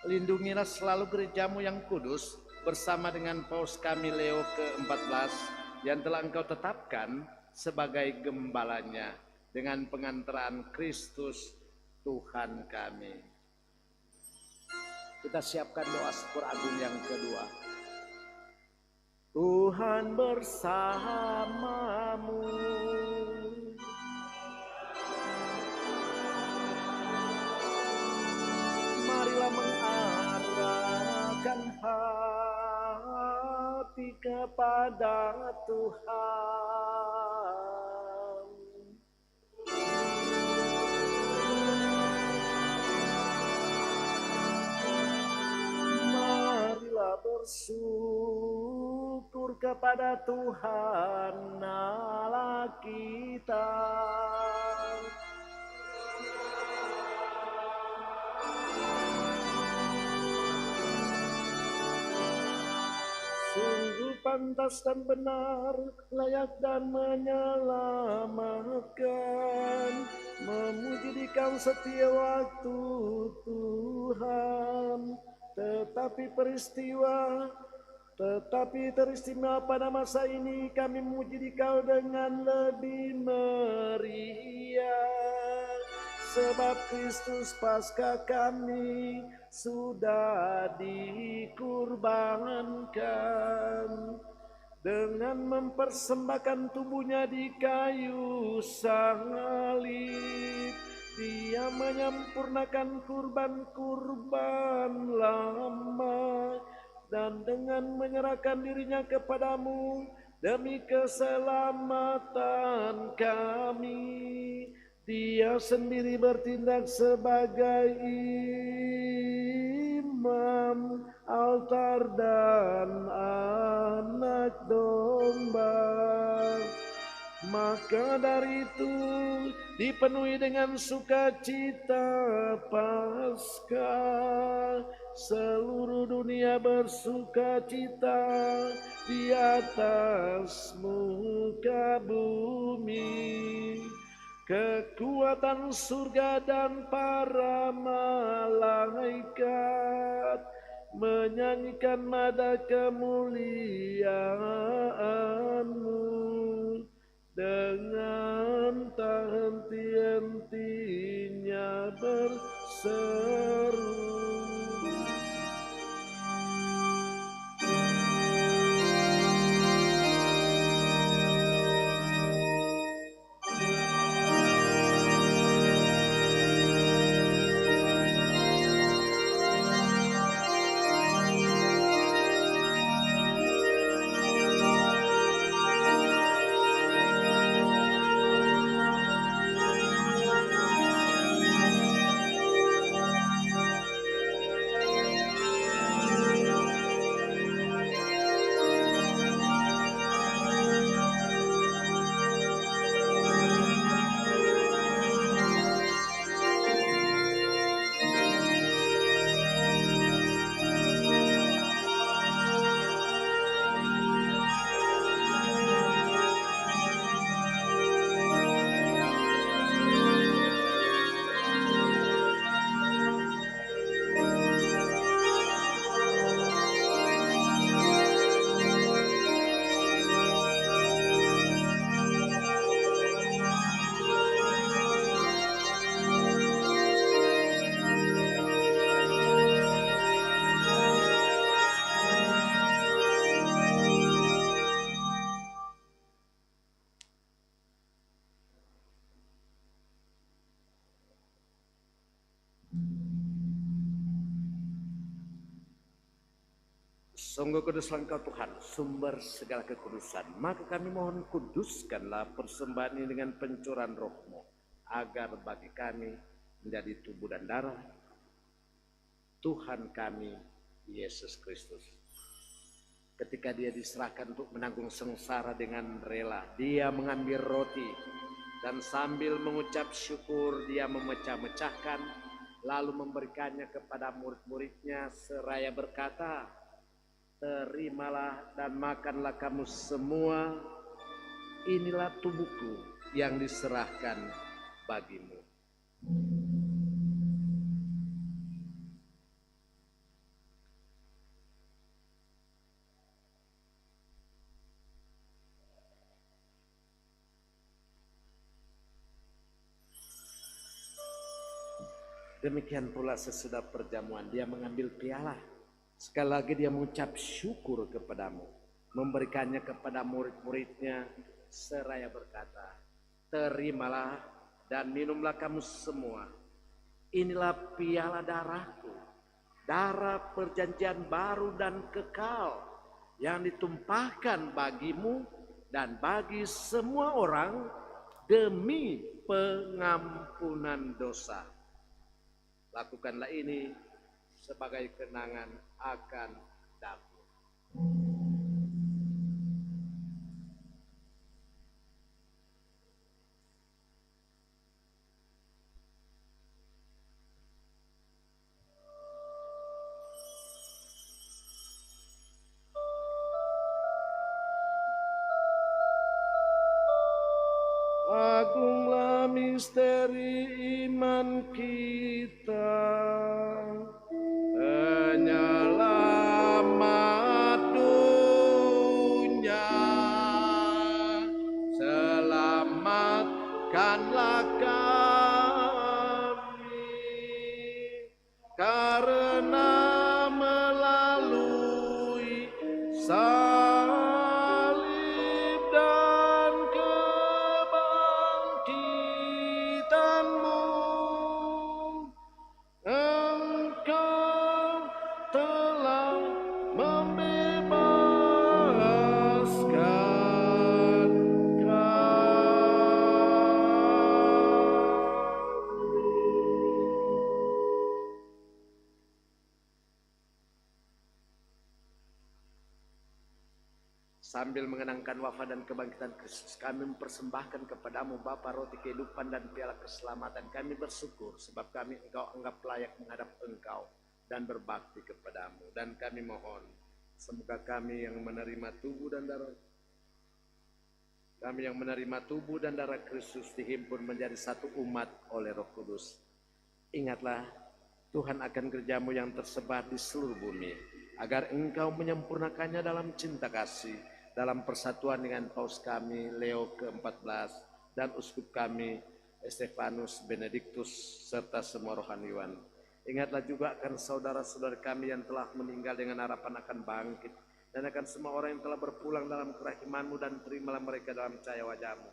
Lindungilah selalu gerejamu yang kudus bersama dengan Paus kami Leo ke-14 yang telah Engkau tetapkan sebagai gembalanya dengan pengantaran Kristus Tuhan kami. Kita siapkan doa syukur agung yang kedua. Tuhan bersamamu. Marilah mengarahkan hati kepada Tuhan. Marilah bersyukur kepada Tuhan Allah kita. Sungguh pantas dan benar, layak dan menyelamatkan, memuji Dikau setiap waktu Tuhan. Tetapi teristimewa pada masa ini kami memuji Dikau dengan lebih meriah. Sebab Kristus Paskah kami sudah dikurbankan dengan mempersembahkan tubuhnya di kayu salib. Dia menyempurnakan kurban-kurban lama dan dengan menyerahkan dirinya kepadamu demi keselamatan kami. Dia sendiri bertindak sebagai imam, altar dan anak domba. Maka dari itu dipenuhi dengan sukacita Paskah. Seluruh dunia bersukacita di atas muka bumi. Kekuatan surga dan para malaikat menyanyikan nada kemuliaan-Mu dengan tak henti-hentinya berseru. Sungguh kuduslah Engkau Tuhan, sumber segala kekudusan. Maka kami mohon kuduskanlah persembahan ini dengan pencurahan Roh-Mu, agar bagi kami menjadi tubuh dan darah Tuhan kami, Yesus Kristus. ketika dia diserahkan untuk menanggung sengsara dengan rela, dia mengambil roti dan sambil mengucap syukur dia memecah-mecahkan lalu memberikannya kepada murid-muridnya seraya berkata, terimalah dan makanlah kamu semua, inilah tubuhku yang diserahkan bagimu. Demikian pula sesudah perjamuan dia mengambil piala. Sekali lagi dia mengucap syukur kepadamu, memberikannya kepada murid-muridnya seraya berkata, terimalah dan minumlah kamu semua, inilah piala darahku, darah perjanjian baru dan kekal yang ditumpahkan bagimu dan bagi semua orang demi pengampunan dosa. Lakukanlah ini sebagai kenangan akan aku. Agunglah misteri iman kita, penyelamat dunia, selamatkanlah kami, karena melalui salib dan kebangkitanmu, Engkau telah membebaskan Sambil mengenangkan wafat dan kebangkitan Kristus, kami mempersembahkan kepadamu Bapa roti kehidupan dan piala keselamatan. Kami bersyukur sebab kami Engkau anggap layak menghadap Engkau dan berbakti kepadamu. Dan kami mohon, semoga kami yang menerima tubuh dan darah Kristus dihimpun menjadi satu umat oleh Roh Kudus. Ingatlah, Tuhan akan kerjamu yang tersebar di seluruh bumi, agar Engkau menyempurnakannya dalam cinta kasih, dalam persatuan dengan Paus kami Leo ke-14 dan Uskup kami Stefanus Benediktus serta semua rohaniwan. Ingatlah juga akan saudara-saudara kami yang telah meninggal dengan harapan akan bangkit, dan akan semua orang yang telah berpulang dalam kerahiman-Mu, dan terimalah mereka dalam cahaya wajah-Mu.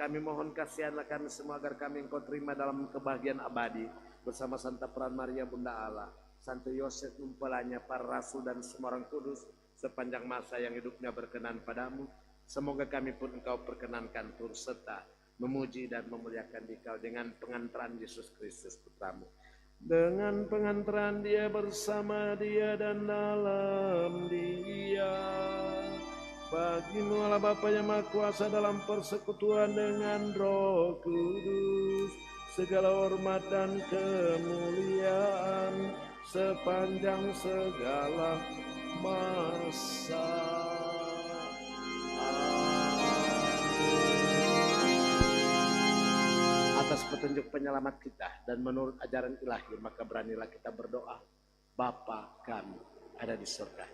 Kami mohon kasihanlah kami semua agar kami Engkau terima dalam kebahagiaan abadi bersama Santa Peran Maria Bunda Allah, Santo Yosef mempelainya, para rasul dan semua orang kudus sepanjang masa yang hidupnya berkenan padamu. Semoga kami pun Engkau perkenankan turut serta memuji dan memuliakan Dikau dengan pengantaran Yesus Kristus Putramu, dengan pengantaran Dia, bersama Dia dan dalam Dia. Bagimu Allah Bapa yang Maha Kuasa dalam persekutuan dengan Roh Kudus, segala hormat dan kemuliaan sepanjang segala masa. Atas petunjuk penyelamat kita dan menurut ajaran ilahi, maka beranilah kita berdoa. Bapa kami ada di surga,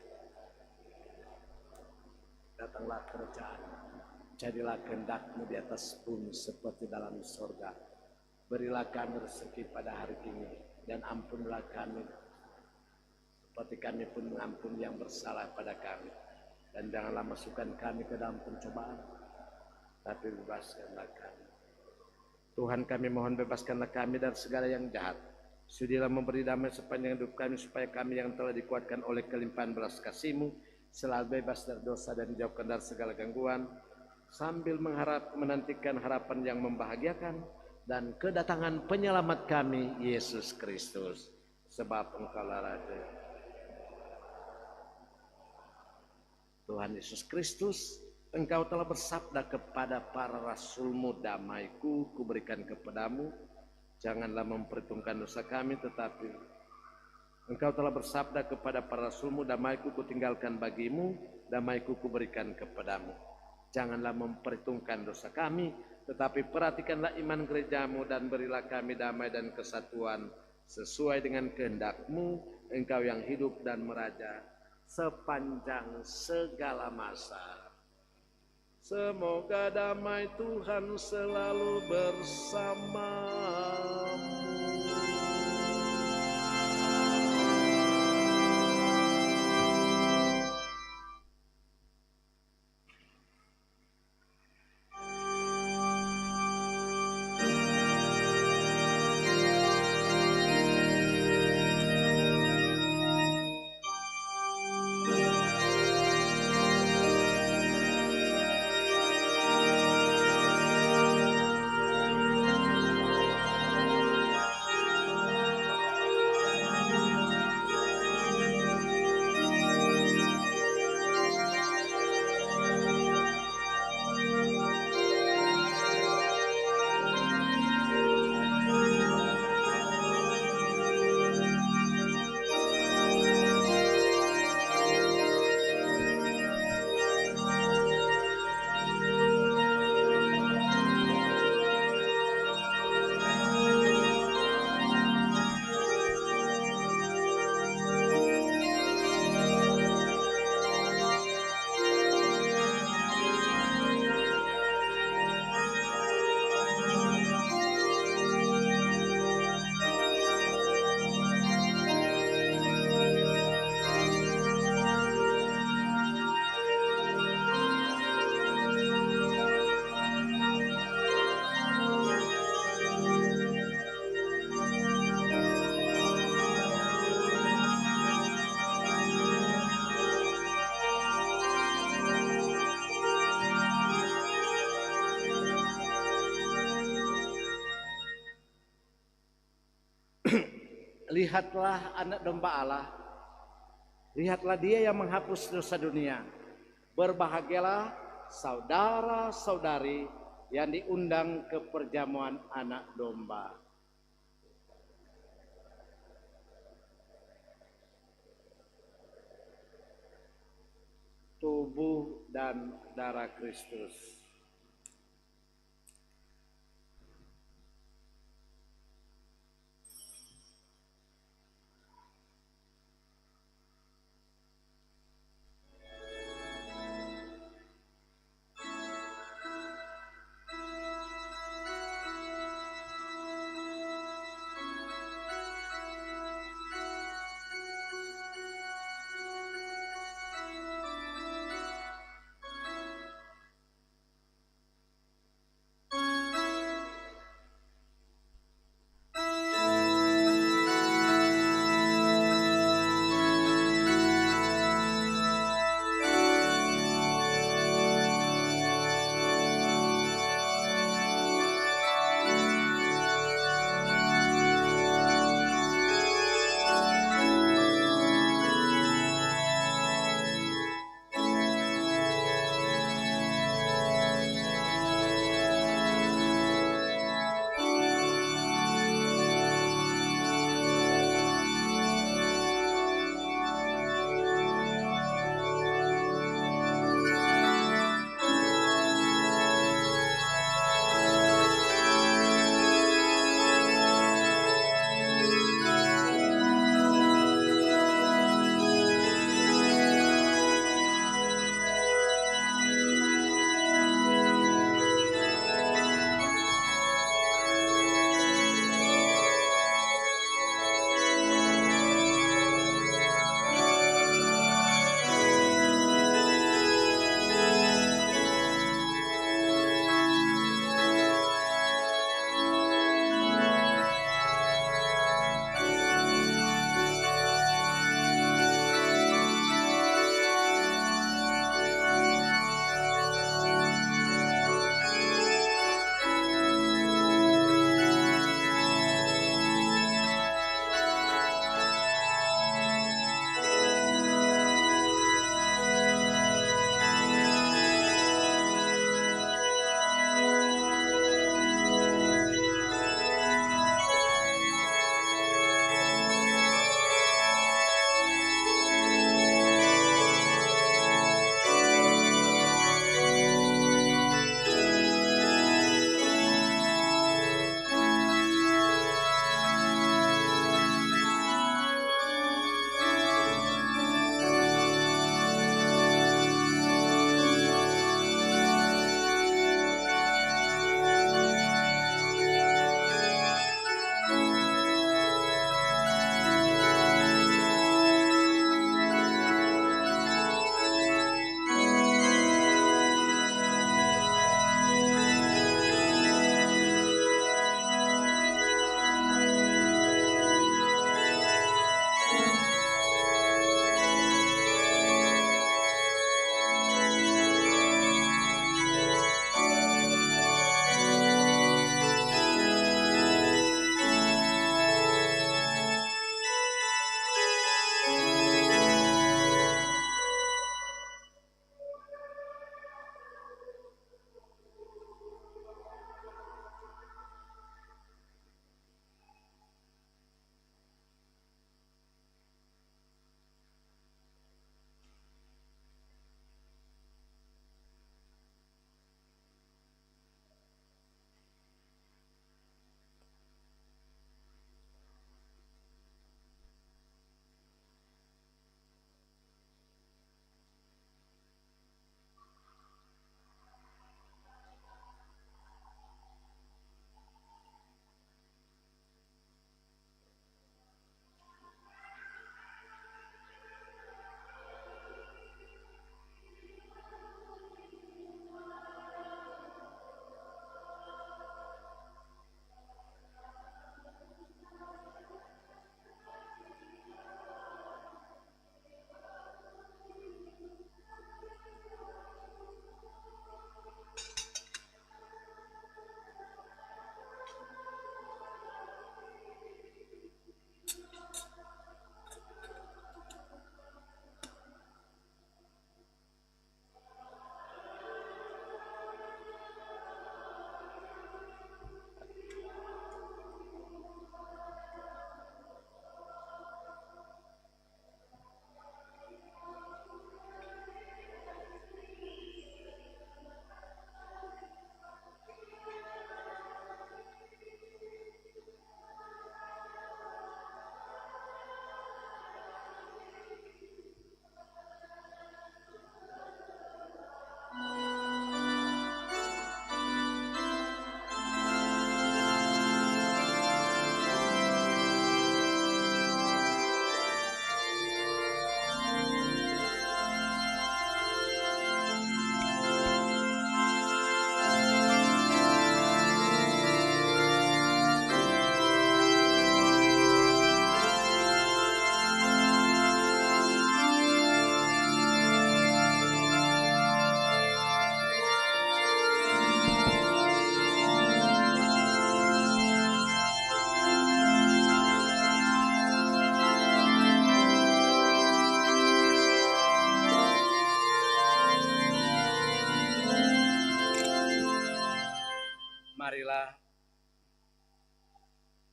datanglah kerajaan-Mu, jadilah kehendak-Mu di atas bumi seperti dalam surga. Berilah kami rezeki pada hari ini, dan ampunilah kami seperti kami pun mengampuni yang bersalah pada kami. Dan janganlah masukkan kami ke dalam pencobaan, tapi bebaskanlah kami. Tuhan, kami mohon bebaskanlah kami dari segala yang jahat. Sudilah memberi damai sepanjang hidup kami, supaya kami yang telah dikuatkan oleh kelimpahan belas kasih-Mu selalu bebas dari dosa dan dijauhkan dari segala gangguan, sambil menantikan harapan yang membahagiakan dan kedatangan penyelamat kami, Yesus Kristus. Sebab Engkaulah Raja. Tuhan Yesus Kristus, Engkau telah bersabda kepada para rasul-Mu, damai-Ku kuberikan kepadamu, janganlah memperhitungkan dosa kami, tetapi Engkau telah bersabda kepada para rasul-Mu, damai-Ku kutinggalkan bagimu, damai-Ku kuberikan kepadamu. Janganlah memperhitungkan dosa kami, tetapi perhatikanlah iman gereja-Mu dan berilah kami damai dan kesatuan sesuai dengan kehendak-Mu, Engkau yang hidup dan meraja sepanjang segala masa. Semoga damai Tuhan selalu bersamamu. Lihatlah anak domba Allah, lihatlah Dia yang menghapus dosa dunia. Berbahagialah saudara-saudari yang diundang ke perjamuan anak domba. Tubuh dan darah Kristus.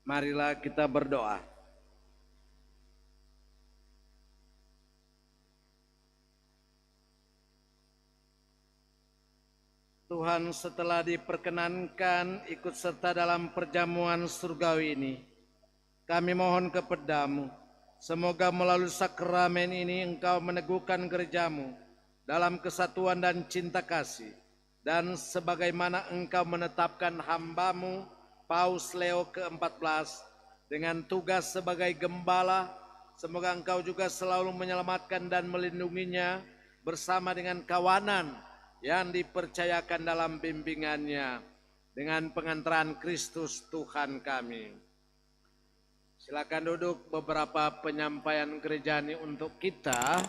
Marilah kita berdoa. Tuhan, setelah diperkenankan ikut serta dalam perjamuan surgawi ini, kami mohon kepadamu, semoga melalui sakramen ini Engkau meneguhkan gerejamu dalam kesatuan dan cinta kasih, dan sebagaimana Engkau menetapkan hamba-Mu Paus Leo ke-14 dengan tugas sebagai gembala, semoga Engkau juga selalu menyelamatkan dan melindunginya bersama dengan kawanan yang dipercayakan dalam bimbingannya dengan pengantaran Kristus Tuhan kami. Silakan duduk. Beberapa penyampaian gereja ini untuk kita.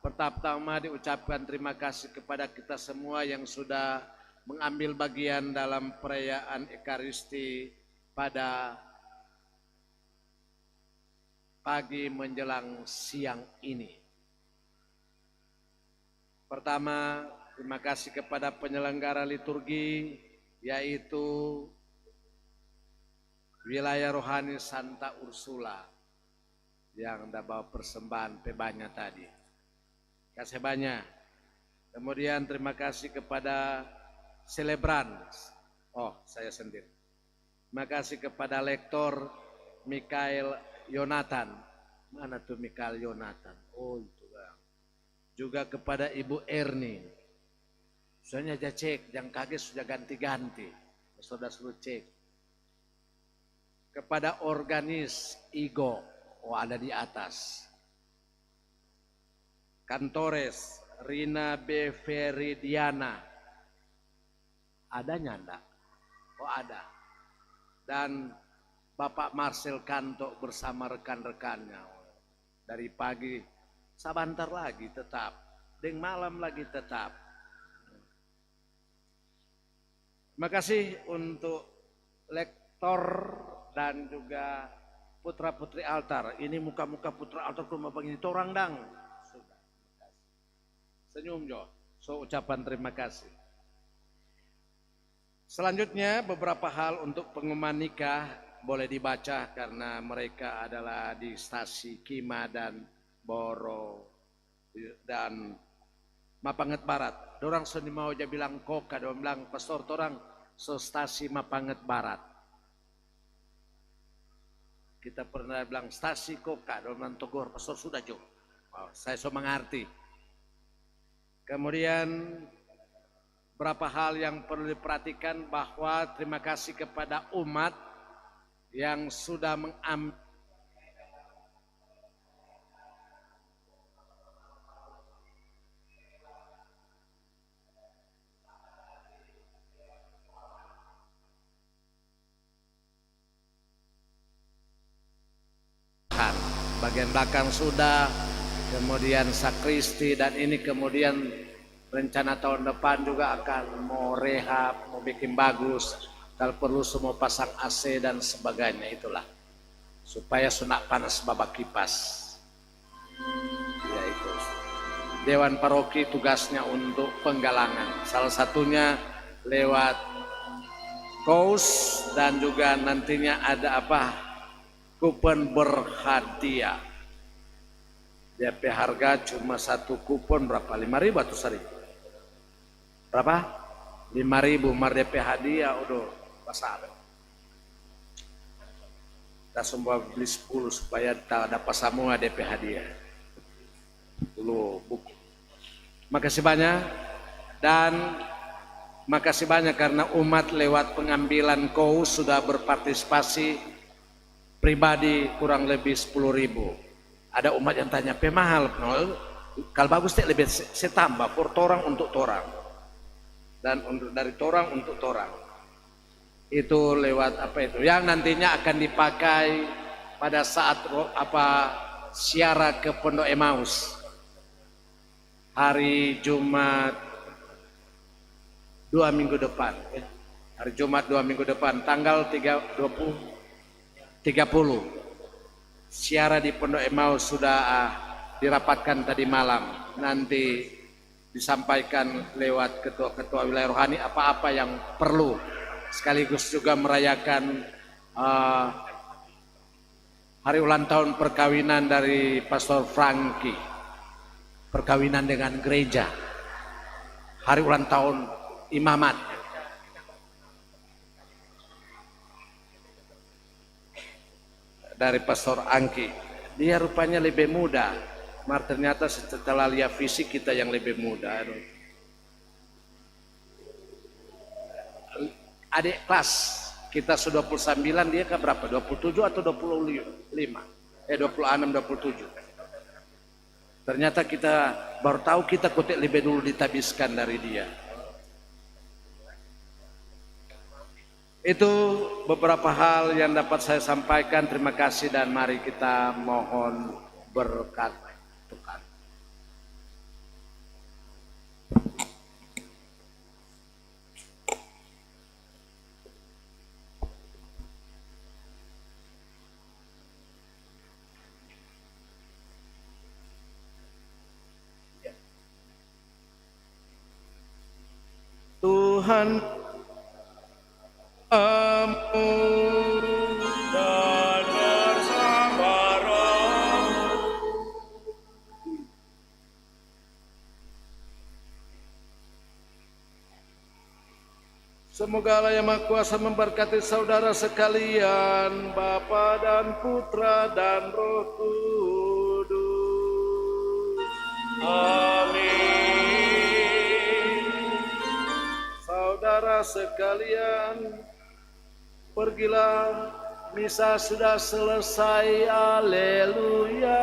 Pertama diucapkan terima kasih kepada kita semua yang sudah mengambil bagian dalam perayaan Ekaristi pada pagi menjelang siang ini. Pertama, terima kasih kepada penyelenggara liturgi, yaitu Wilayah Rohani Santa Ursula yang dah bawa persembahan banyak tadi. Kasih banyak. Kemudian terima kasih kepada selebran. Oh, saya sendiri. Terima kasih kepada Lektor Mikael Yonatan. Mana tuh Mikael Yonatan? Oh, itu bang. Juga kepada Ibu Erni. Soalnya aja cek, yang kaget sudah ganti-ganti. Sudah suruh cek. Kepada organis Igo, oh ada di atas. Kantores Rina B. Feridiana, adanya enggak? Oh ada. Dan Bapak Marcel Kanto bersama rekan-rekannya. Dari pagi, sabantar lagi tetap. Deng malam lagi tetap. Terima kasih untuk lektor dan juga putra-putri altar. Ini muka-muka putra altar rumah begini orang dang. Sudah, senyum Jo. So ucapan terima kasih. Selanjutnya beberapa hal untuk pengumuman nikah boleh dibaca karena mereka adalah di stasi Kima dan Boro dan Mapanget Barat. Dorang seni mau aja bilang koka, dorang bilang pastor torang so stasi Mapanget Barat. Kita pernah bilang stasi koka, dorang togor pastor sudah jo. Oh, saya so mengerti. Kemudian berapa hal yang perlu diperhatikan bahwa terima kasih kepada umat yang sudah mengambil bagian belakang sudah, kemudian sakristi, dan ini kemudian rencana tahun depan juga akan mau rehab, mau bikin bagus, kalau perlu semua pasang AC dan sebagainya, itulah supaya sunak panas babak kipas. Ya itu. Dewan Paroki tugasnya untuk penggalangan, salah satunya lewat kous dan juga nantinya ada kupon berhadiah. DP harga cuma satu kupon berapa? 5.000 atau 1.000? Berapa? 5.000 mar DP hadiah udah pasal. Kita semua beli 10 supaya dapat semua DP hadiah. Dulu buku. Makasih banyak dan makasih banyak karena umat lewat pengambilan kous sudah berpartisipasi pribadi kurang lebih 10.000. Ada umat yang tanya, mahal, kalau bagus lebih saya tambah, for torang untuk torang. Dan untuk dari torang untuk torang. Itu lewat itu, yang nantinya akan dipakai pada saat siara ke Pondok Emmaus. Hari Jumat 2 minggu depan. Hari Jumat 2 minggu depan, tanggal 30. Siara di Pondok Emmaus sudah dirapatkan tadi malam. Nanti disampaikan lewat ketua-ketua wilayah rohani apa-apa yang perlu sekaligus juga merayakan hari ulang tahun perkawinan dari Pastor Franky, perkawinan dengan gereja, hari ulang tahun imamat. Dari Pastor Angki, dia rupanya lebih muda, ternyata setelah lihat fisik kita yang lebih muda. Adik kelas kita sudah 29, dia ke berapa? 27 atau 25? 26, 27. Ternyata kita baru tahu kita kutip lebih dulu ditabiskan dari dia. Itu beberapa hal yang dapat saya sampaikan. Terima kasih dan mari kita mohon berkat Tuhan. Tuhan ampun dan bersabarlah. Semoga Allah yang Maha Kuasa memberkati saudara sekalian, Bapa dan Putra dan Roh Kudus. Amin. Saudara sekalian, pergilah, misa sudah selesai. Haleluya.